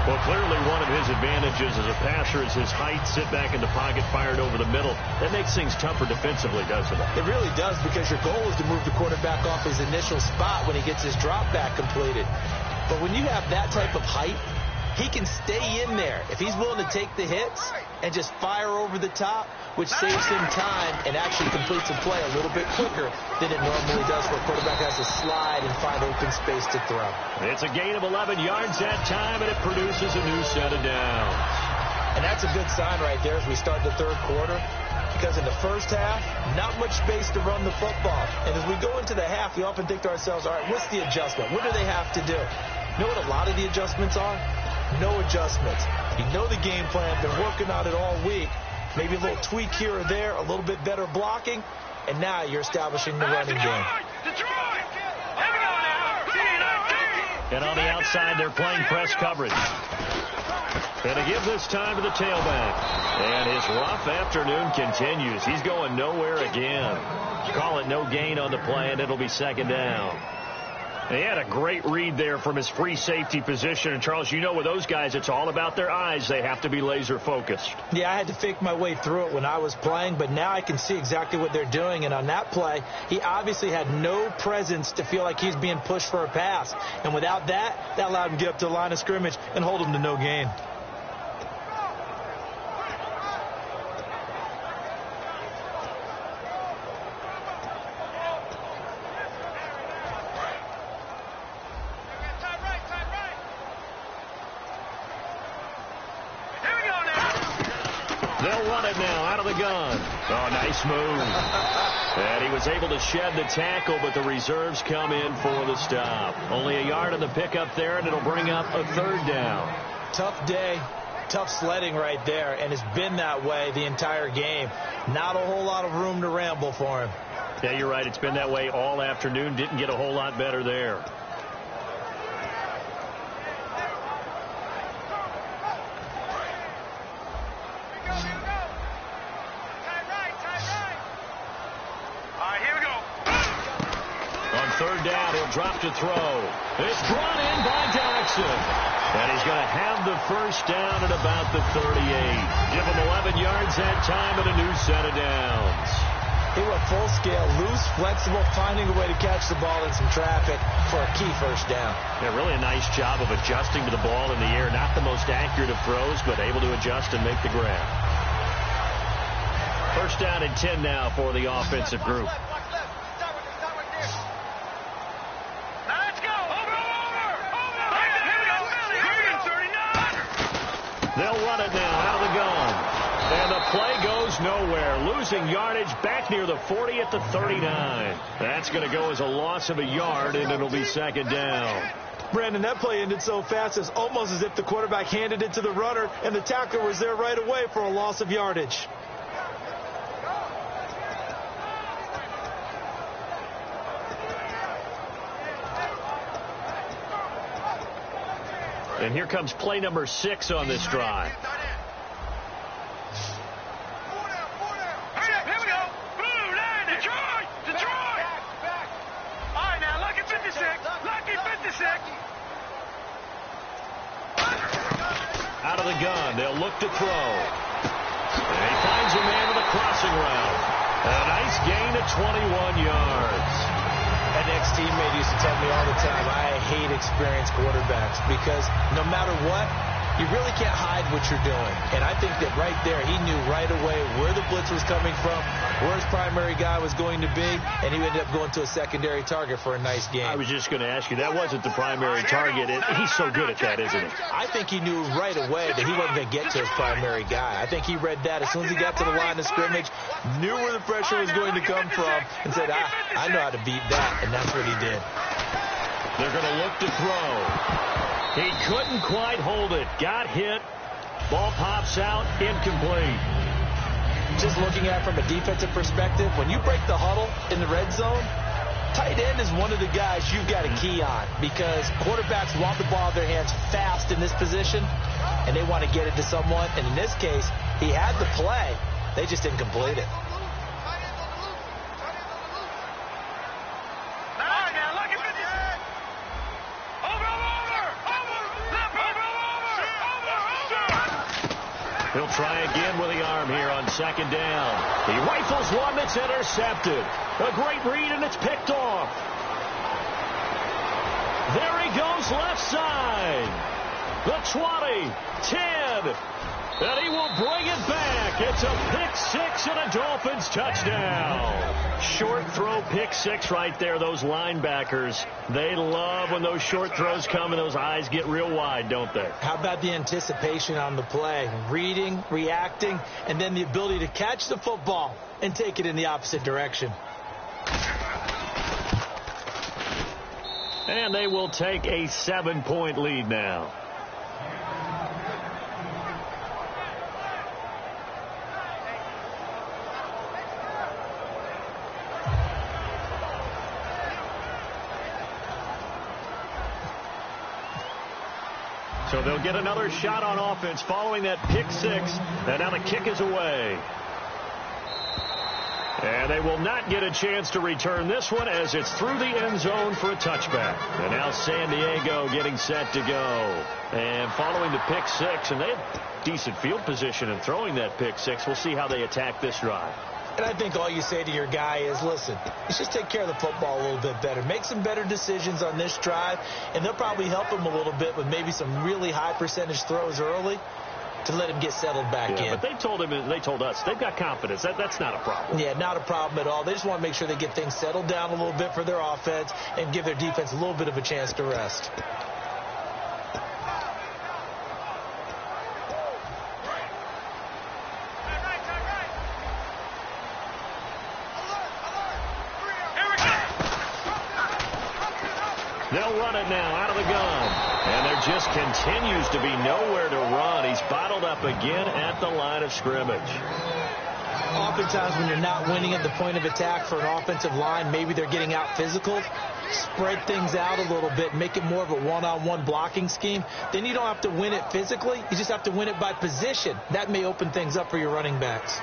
Well, clearly one of his advantages as a passer is his height, sit back in the pocket, fired over the middle. That makes things tougher defensively, doesn't it? It really does, because your goal is to move the quarterback off his initial spot when he gets his drop back completed. But when you have that type of height, he can stay in there if he's willing to take the hits and just fire over the top, which saves him time and actually completes a play a little bit quicker than it normally does where a quarterback has to slide and find open space to throw. It's a gain of 11 yards that time, and it produces a new set of downs. And that's a good sign right there as we start the third quarter, because in the first half, not much space to run the football. And as we go into the half, we often think to ourselves, all right, what's the adjustment? What do they have to do? You know what a lot of the adjustments are? No adjustments. You know the game plan. Been working on it all week. Maybe a little tweak here or there, a little bit better blocking, and now you're establishing the running game. And on the outside, they're playing press coverage. And to give this time to the tailback. And his rough afternoon continues. He's going nowhere again. Call it no gain on the play, and it'll be second down. He had a great read there from his free safety position. And, Charles, you know with those guys, it's all about their eyes. They have to be laser focused. Yeah, I had to fake my way through it when I was playing, but now I can see exactly what they're doing. And on that play, he obviously had no presence to feel like he's being pushed for a pass. And without that, that allowed him to get up to the line of scrimmage and hold him to no gain. Oh, nice move. And he was able to shed the tackle, but the reserves come in for the stop. Only a yard on the pickup there, and it'll bring up a third down. Tough day, tough sledding right there, and it's been that way the entire game. Not a whole lot of room to ramble for him. Yeah, you're right. It's been that way all afternoon. Didn't get a whole lot better there. Third down, he'll drop to throw. It's brought in by Jackson. And he's going to have the first down at about the 38. Give him 11 yards that time and a new set of downs. He went full scale, loose, flexible, finding a way to catch the ball in some traffic for a key first down. Yeah, really a nice job of adjusting to the ball in the air. Not the most accurate of throws, but able to adjust and make the grab. First down and 10 now for the offensive group. They'll run it now out of the gun. And the play goes nowhere. Losing yardage back near the 40 at the 39. That's going to go as a loss of a yard, and it'll be second down. Brandon, that play ended so fast, it's almost as if the quarterback handed it to the runner, and the tackler was there right away for a loss of yardage. And here comes play number 6 on this drive. Out of the gun, they'll look to throw. And he finds a man with a crossing route. A nice gain of 21 yards. An ex-teammate used to tell me all the time, I hate experienced quarterbacks because no matter what, you really can't hide what you're doing. And I think that right there, he knew right away where the blitz was coming from, where his primary guy was going to be, and he ended up going to a secondary target for a nice game. I was just going to ask you, that wasn't the primary target. He's so good at that, isn't he? I think he knew right away that he wasn't going to get to his primary guy. I think he read that as soon as he got to the line of scrimmage, knew where the pressure was going to come from, and said, I know how to beat that, and that's what he did. They're going to look to throw. He couldn't quite hold it. Got hit. Ball pops out. Incomplete. Just looking at it from a defensive perspective, when you break the huddle in the red zone, tight end is one of the guys you've got a key on because quarterbacks want the ball in their hands fast in this position, and they want to get it to someone. And in this case, he had the play. They just didn't complete it. He'll try again with the arm here on second down. He rifles one that's intercepted. A great read, and it's picked off. There he goes left side. The 20, 10, and he will bring it back. It's a pick 6 and a Dolphins touchdown. Short throw pick 6 right there. Those linebackers, they love when those short throws come and those eyes get real wide, don't they? How about the anticipation on the play? Reading, reacting, and then the ability to catch the football and take it in the opposite direction. And they will take a 7-point lead now. So they'll get another shot on offense following that pick 6. And now the kick is away. And they will not get a chance to return this one as it's through the end zone for a touchback. And now San Diego getting set to go. And following the pick 6, and they have decent field position in throwing that pick 6. We'll see how they attack this drive. And I think all you say to your guy is, listen, let's just take care of the football a little bit better. Make some better decisions on this drive, and they'll probably help him a little bit with maybe some really high percentage throws early to let him get settled back in. But they told us, they've got confidence. That's not a problem. Yeah, not a problem at all. They just want to make sure they get things settled down a little bit for their offense and give their defense a little bit of a chance to rest. They'll run it now out of the gun. And there just continues to be nowhere to run. He's bottled up again at the line of scrimmage. Oftentimes when you're not winning at the point of attack for an offensive line, maybe they're getting out physical, spread things out a little bit, make it more of a one-on-one blocking scheme. Then you don't have to win it physically. You just have to win it by position. That may open things up for your running backs.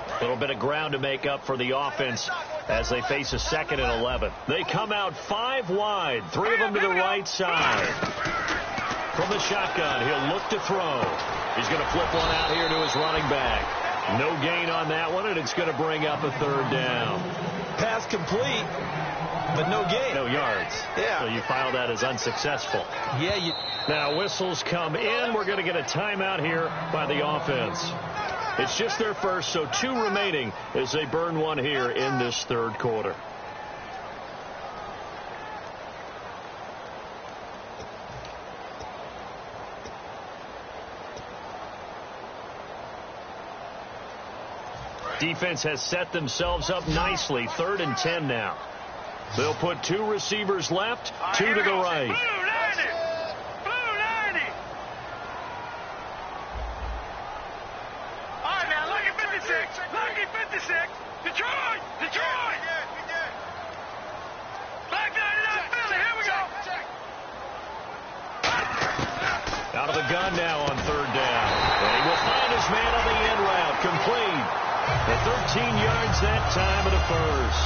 A little bit of ground to make up for the offense as they face a 2nd and 11. They come out 5 wide, 3 of them to the right side. From the shotgun, he'll look to throw. He's going to flip one out here to his running back. No gain on that one, and it's going to bring up a 3rd down. Pass complete, but no gain. No yards. Yeah. So you file that as unsuccessful. Yeah. Now whistles come in. We're going to get a timeout here by the offense. It's just their first, so 2 remaining as they burn one here in this 3rd quarter. Defense has set themselves up nicely. 3rd and 10 now. They'll put 2 receivers left, 2 to the right. All right, now, look at 56. Look at 56. Detroit! Detroit! Back 99, Philly. Here we go. Out of the gun now on 3rd down. And he will find his man on the end route. Complete. The 13 yards that time of the first.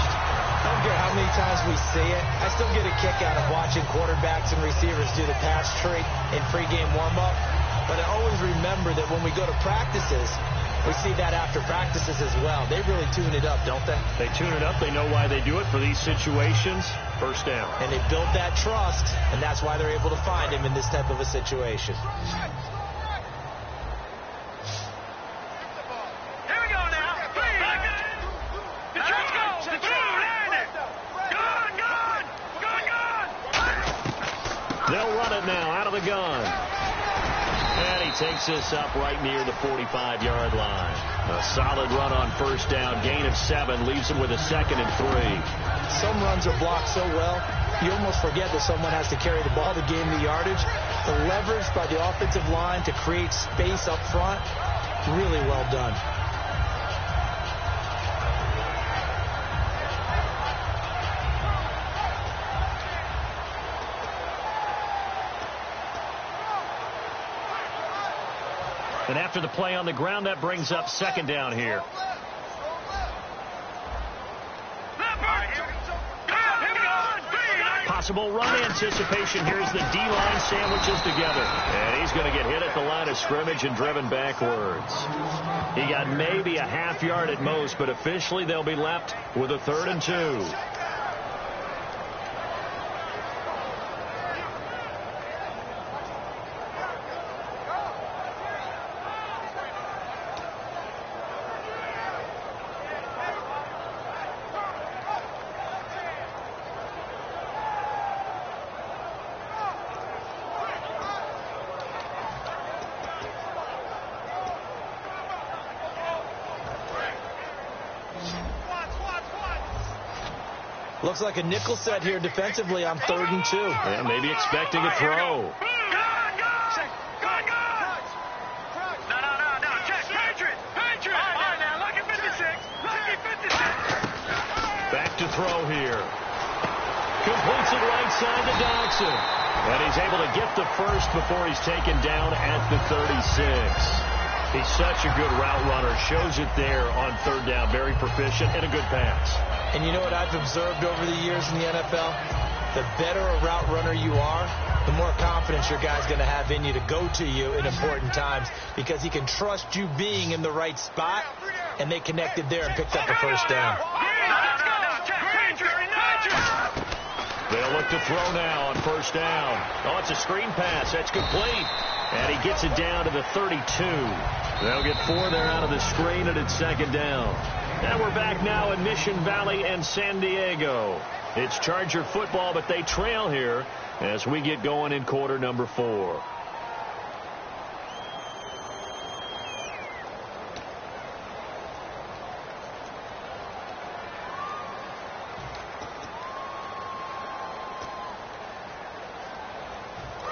I don't care how many times we see it. I still get a kick out of watching quarterbacks and receivers do the pass tree in pregame warm-up. But I always remember that when we go to practices, we see that after practices as well. They really tune it up, don't they? They tune it up. They know why they do it for these situations. 1st down. And they build that trust, and that's why they're able to find him in this type of a situation. Here we go now. Let's go. They'll run it now out of the gun. And he takes this up right near the 45-yard line. A solid run on 1st down. Gain of 7 leaves him with a 2nd and 3. Some runs are blocked so well, you almost forget that someone has to carry the ball to gain the yardage. The leverage by the offensive line to create space up front, really well done. And after the play on the ground, that brings up 2nd down here. Possible run anticipation. Here's the D-line sandwiches together. And he's going to get hit at the line of scrimmage and driven backwards. He got maybe a half yard at most, but officially they'll be left with a 3rd and 2. Looks like a nickel set here defensively on 3rd and 2. Yeah, maybe expecting a throw. Back to throw here. Completes it right side to Dodson. And he's able to get the first before he's taken down at the 36. He's such a good route runner. Shows it there on 3rd down. Very proficient and a good pass. And you know what I've observed over the years in the NFL? The better a route runner you are, the more confidence your guy's going to have in you to go to you in important times because he can trust you being in the right spot, and they connected there and picked up a 1st down. They'll look to throw now on 1st down. Oh, it's a screen pass. That's complete. And he gets it down to the 32. They'll get 4 there out of the screen, and it's 2nd down. And we're back now in Mission Valley and San Diego. It's Charger football, but they trail here as we get going in quarter number 4.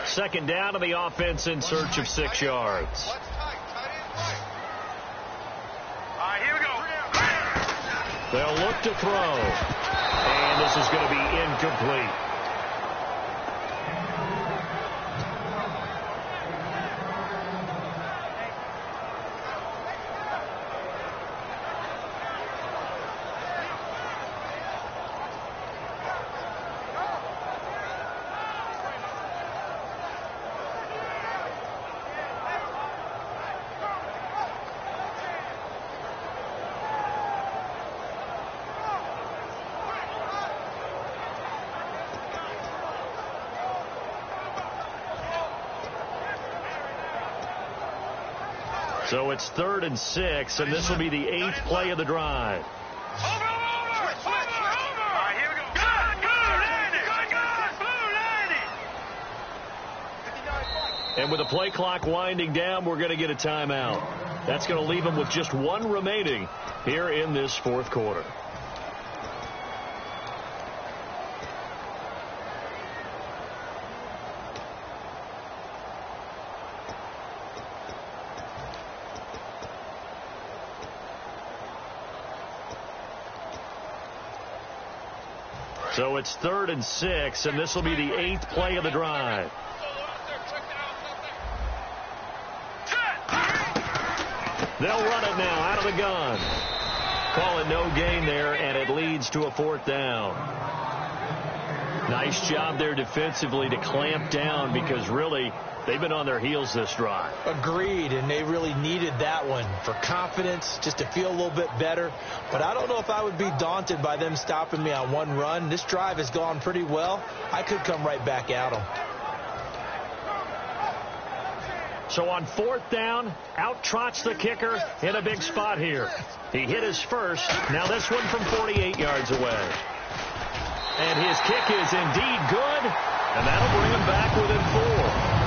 Second down to the offense in search of 6 yards. They'll look to throw. And this is going to be incomplete. So it's 3rd and 6, and this will be the 8th play of the drive. And with the play clock winding down, we're going to get a timeout. That's going to leave them with just 1 remaining here in this fourth quarter. So it's 3rd and 6, and this will be the 8th play of the drive. They'll run it now out of the gun. Call it no gain there, and it leads to a 4th down. Nice job there defensively to clamp down, because really they've been on their heels this drive. Agreed, and they really needed that one for confidence, just to feel a little bit better. But I don't know if I would be daunted by them stopping me on one run. This drive has gone pretty well. I could come right back at them. So on 4th down, out trots the kicker in a big spot here. He hit his first. Now this one from 48 yards away. And his kick is indeed good, and that'll bring him back within 4.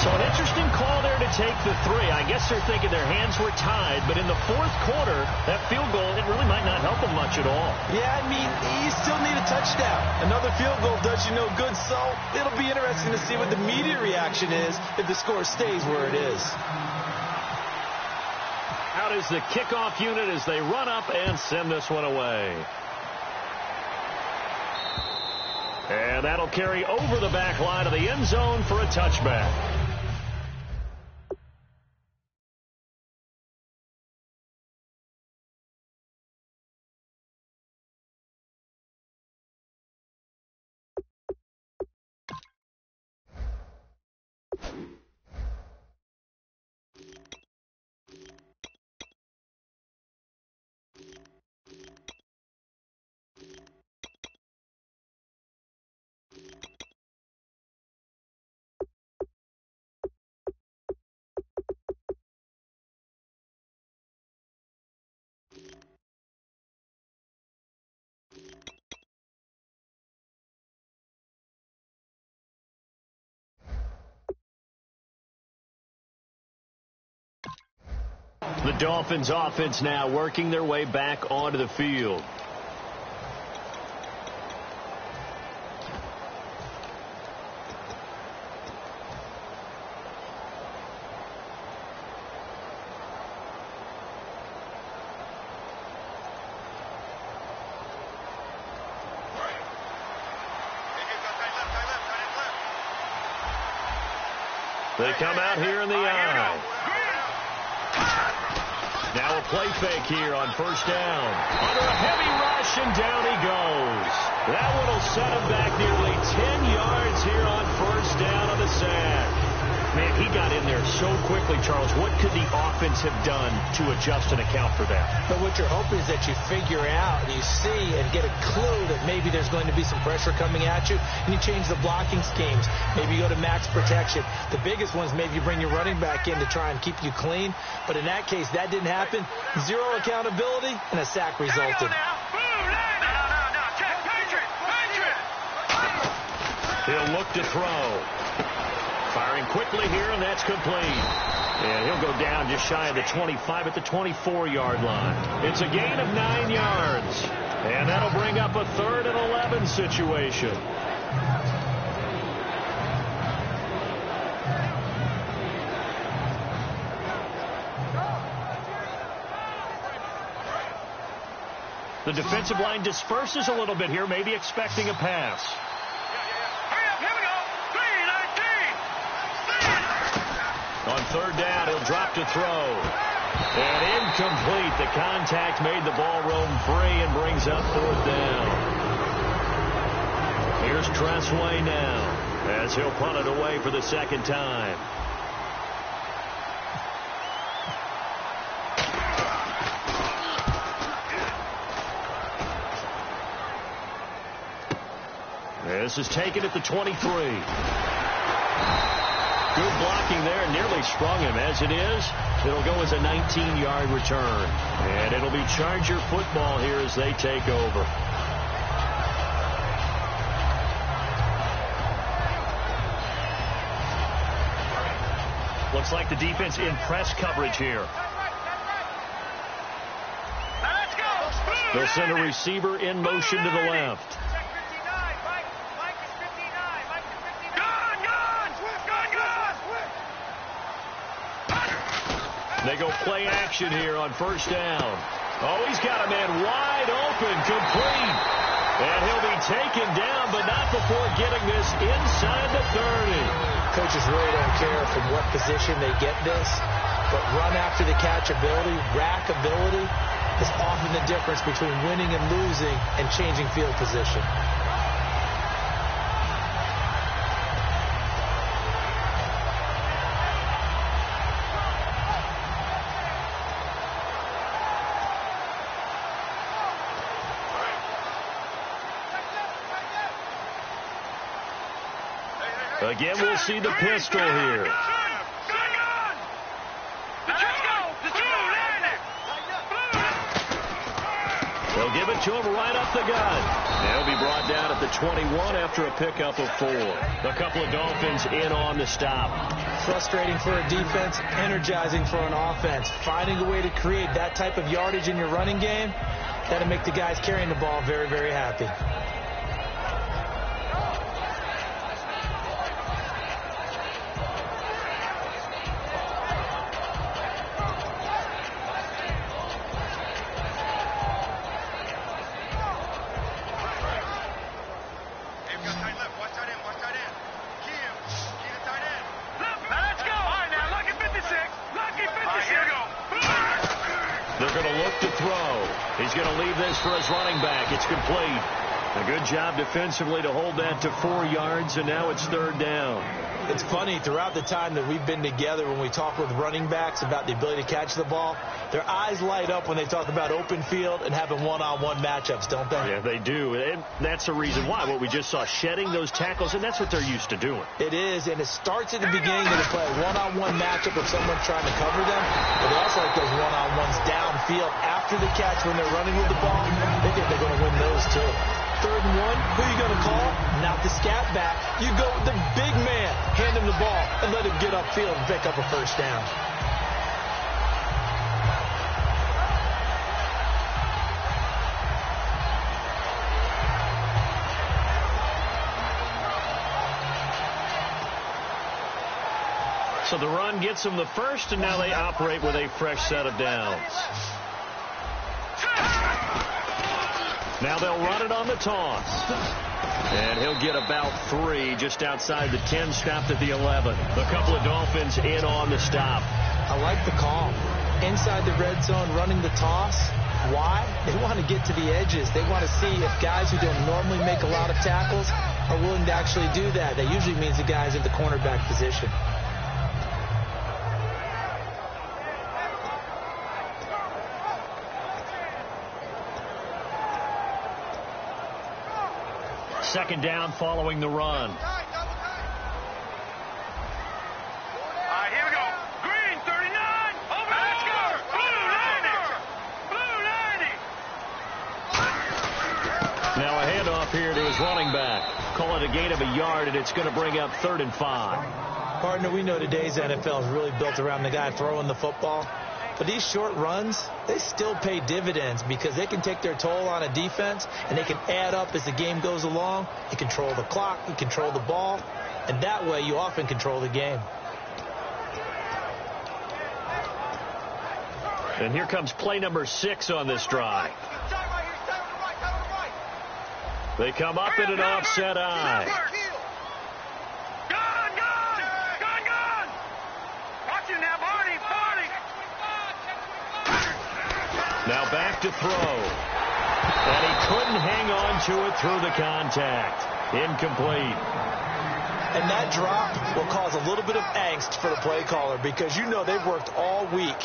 So an interesting call there to take the 3. I guess they're thinking their hands were tied, but in the 4th quarter, that field goal, it really might not help them much at all. Yeah, I mean, you still need a touchdown. Another field goal does you no good, so it'll be interesting to see what the media reaction is if the score stays where it is. Out is the kickoff unit as they run up and send this one away. And that'll carry over the back line of the end zone for a touchback. The Dolphins offense now working their way back onto the field. They come out here in the eye. Now a play fake here on 1st down. Under a heavy rush, and down he goes. That one will set him back nearly 10 yards here on 1st down on the sack. Man, he got in there so quickly, Charles. What could the offense have done to adjust and account for that? But what you're hoping is that you figure out, you see, and get a clue that maybe there's going to be some pressure coming at you, and you change the blocking schemes. Maybe you go to max protection. The biggest ones, maybe you bring your running back in to try and keep you clean. But in that case, that didn't happen. Zero accountability, and a sack resulted. He'll look to throw. Firing quickly here, and that's complete. And he'll go down just shy of the 25 at the 24-yard line. It's a gain of 9 yards. And that'll bring up a 3rd and 11 situation. The defensive line disperses a little bit here, maybe expecting a pass. On 3rd down, he'll drop to throw. And incomplete. The contact made the ball roam free and brings up 4th down. Here's Tressway now as he'll punt it away for the 2nd time. This is taken at the 23. Good blocking there, nearly sprung him. As it is, it'll go as a 19-yard return. And it'll be Charger football here as they take over. Looks like the defense in press coverage here. They'll send a receiver in motion to the left. They go play action here on first down. Oh, he's got a man wide open, complete. And he'll be taken down, but not before getting this inside the 30. Coaches really don't care from what position they get this, but run after the catch ability, rack ability, is often the difference between winning and losing and changing field position. Again, we'll see the pistol here. They'll give it to him right up the gun. He'll be brought down at the 21 after a pickup of 4. A couple of Dolphins in on the stop. Frustrating for a defense, energizing for an offense. Finding a way to create that type of yardage in your running game, that'll make the guys carrying the ball very, very happy. They're going to look to throw. He's going to leave this for his running back. It's complete. A good job defensively to hold that to 4 yards, and now it's third down. It's funny, throughout the time that we've been together, when we talk with running backs about the ability to catch the ball, their eyes light up when they talk about open field and having one-on-one matchups, don't they? Yeah, they do. And that's the reason why. What we just saw, shedding those tackles, and that's what they're used to doing. It is, and it starts at the beginning of the play, a one-on-one matchup if someone's trying to cover them. But they also like those one-on-ones downfield after the catch when they're running with the ball. They think they're going to win those, too. 3rd and 1, who are you going to call? Not the scat back. You go with the big man, hand him the ball, and let him get upfield and pick up a first down. So the run gets them the first, and now they operate with a fresh set of downs. Now they'll run it on the toss. And he'll get about 3 just outside the 10, stopped at the 11. A couple of Dolphins in on the stop. I like the call. Inside the red zone, running the toss. Why? They want to get to the edges. They want to see if guys who don't normally make a lot of tackles are willing to actually do that. That usually means the guys at the cornerback position. Second down following the run. Here we go. Green, 39. Over the score. Blue, 90. Blue, 90. Now a handoff here to his running back. Call it a gain of a yard, and it's going to bring up 3rd and 5. Partner, we know today's NFL is really built around the guy throwing the football. But these short runs, they still pay dividends because they can take their toll on a defense, and they can add up as the game goes along. You control the clock, you control the ball, and that way you often control the game. And here comes play number 6 on this drive. They come up in an offset eye. Gun. Watch him now, Barney. Now back to throw. And he couldn't hang on to it through the contact. Incomplete. And that drop will cause a little bit of angst for the play caller because you know they've worked all week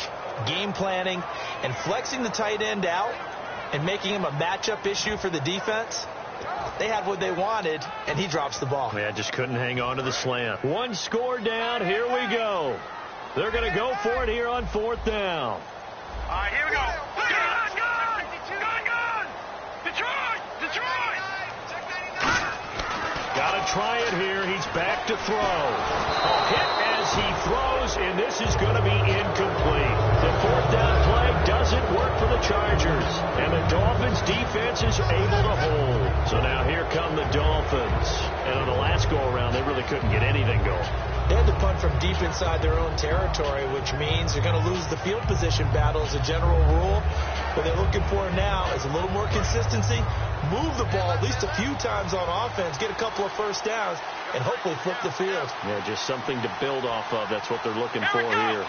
game planning and flexing the tight end out and making him a matchup issue for the defense. They had what they wanted, and he drops the ball. Yeah, just couldn't hang on to the slant. 1 score down. Here we go. They're going to go for it here on 4th down. All right, here we go. Gun. Detroit. Got to try it here. He's back to throw. A hit as he throws, and this is going to be incomplete. The 4th down play doesn't work for the Chargers. And the Dolphins' defense is able to hold. So now here come the Dolphins. And on the last go-around, they really couldn't get anything going. They had to punt from deep inside their own territory, which means they're going to lose the field position battle as a general rule. What they're looking for now is a little more consistency, move the ball at least a few times on offense, get a couple of first downs, and hopefully flip the field. Yeah, just something to build off of. That's what they're looking for here.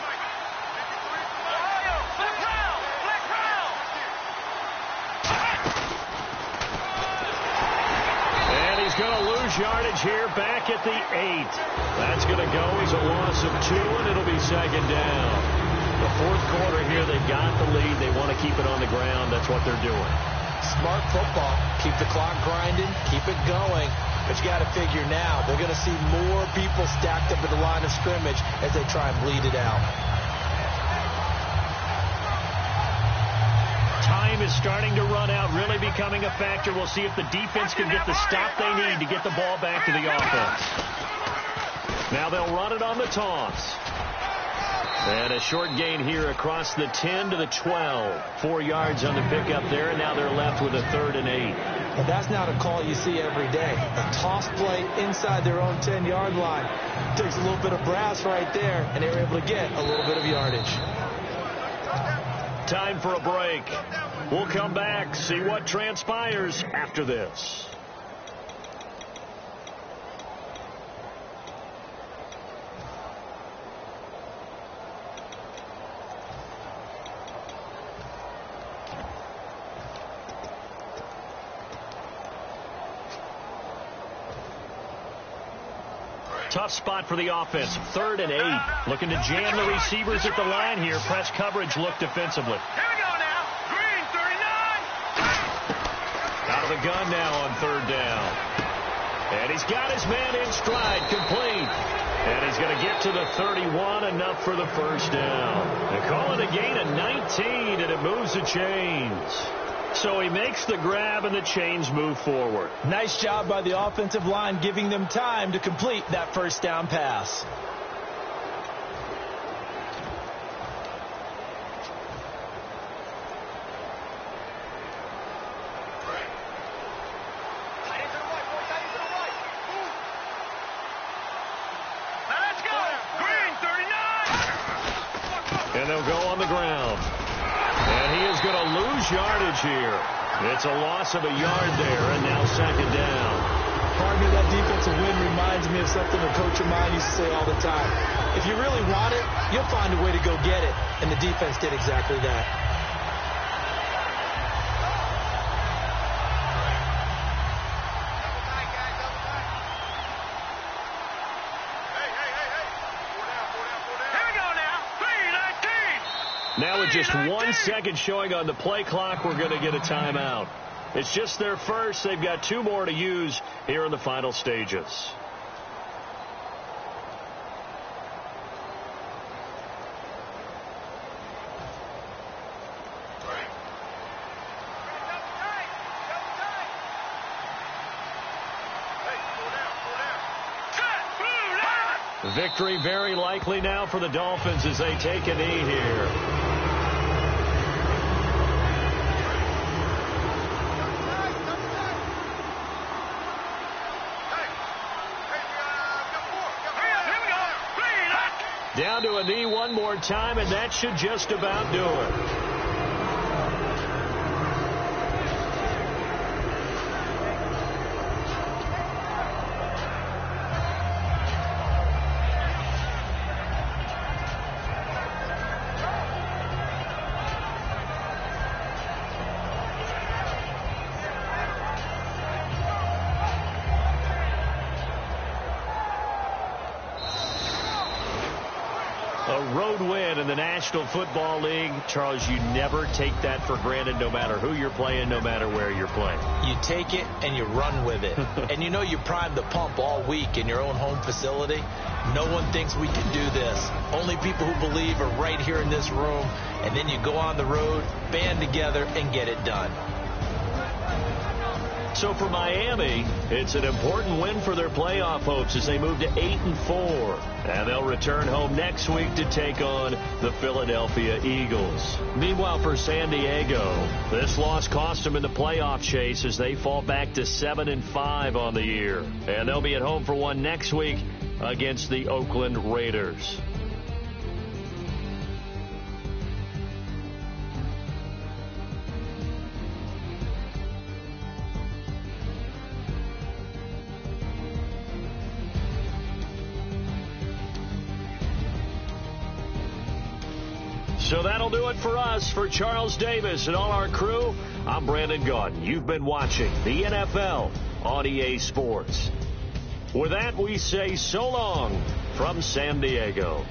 And he's going to lose yardage here back at the 8. That's going to go. He's a loss of 2, and it'll be second down. The fourth quarter here, they've got the lead. They want to keep it on the ground. That's what they're doing. Smart football. Keep the clock grinding. Keep it going. But you got to figure now, they're going to see more people stacked up at the line of scrimmage as they try and bleed it out. Time is starting to run out, really becoming a factor. We'll see if the defense can get the stop they need to get the ball back to the offense. Now they'll run it on the toss. And a short gain here across the 10 to the 12. 4 yards on the pickup there, and now they're left with a 3rd and 8. And that's not a call you see every day. A toss play inside their own 10-yard line. Takes a little bit of brass right there, and they were able to get a little bit of yardage. Time for a break. We'll come back, see what transpires after this. Tough spot for the offense. 3rd and 8. Looking to jam the receivers at the line here. Press coverage look defensively. Here we go now. Green, 39. Out of the gun now on 3rd down. And he's got his man in stride, complete. And he's going to get to the 31, enough for the first down. They call it a gain of 19, and it moves the chains. So he makes the grab, and the chains move forward. Nice job by the offensive line, giving them time to complete that first down pass. Let's go. Green, 39. And they'll go on the ground. And he is going to lose yardage here. It's a loss of a yard there, and now second down. Partner, that defensive win reminds me of something a coach of mine used to say all the time. If you really want it, you'll find a way to go get it. And the defense did exactly that. Now with just 1 second showing on the play clock, we're going to get a timeout. It's just their first. They've got 2 more to use here in the final stages. Victory very likely now for the Dolphins as they take a knee here. Down to a knee one more time, and that should just about do it. Road win in the National Football League. Charles, you never take that for granted, no matter who you're playing, no matter where you're playing. You take it and you run with it. And you know you primed the pump all week in your own home facility. No one thinks we can do this. Only people who believe are right here in this room. And then you go on the road, band together, and get it done. So for Miami, it's an important win for their playoff hopes as they move to 8-4. And they'll return home next week to take on the Philadelphia Eagles. Meanwhile, for San Diego, this loss cost them in the playoff chase as they fall back to 7-5 on the year. And they'll be at home for one next week against the Oakland Raiders. So that'll do it for us. For Charles Davis and all our crew, I'm Brandon Gaudin. You've been watching the NFL on EA Sports. With that, we say so long from San Diego.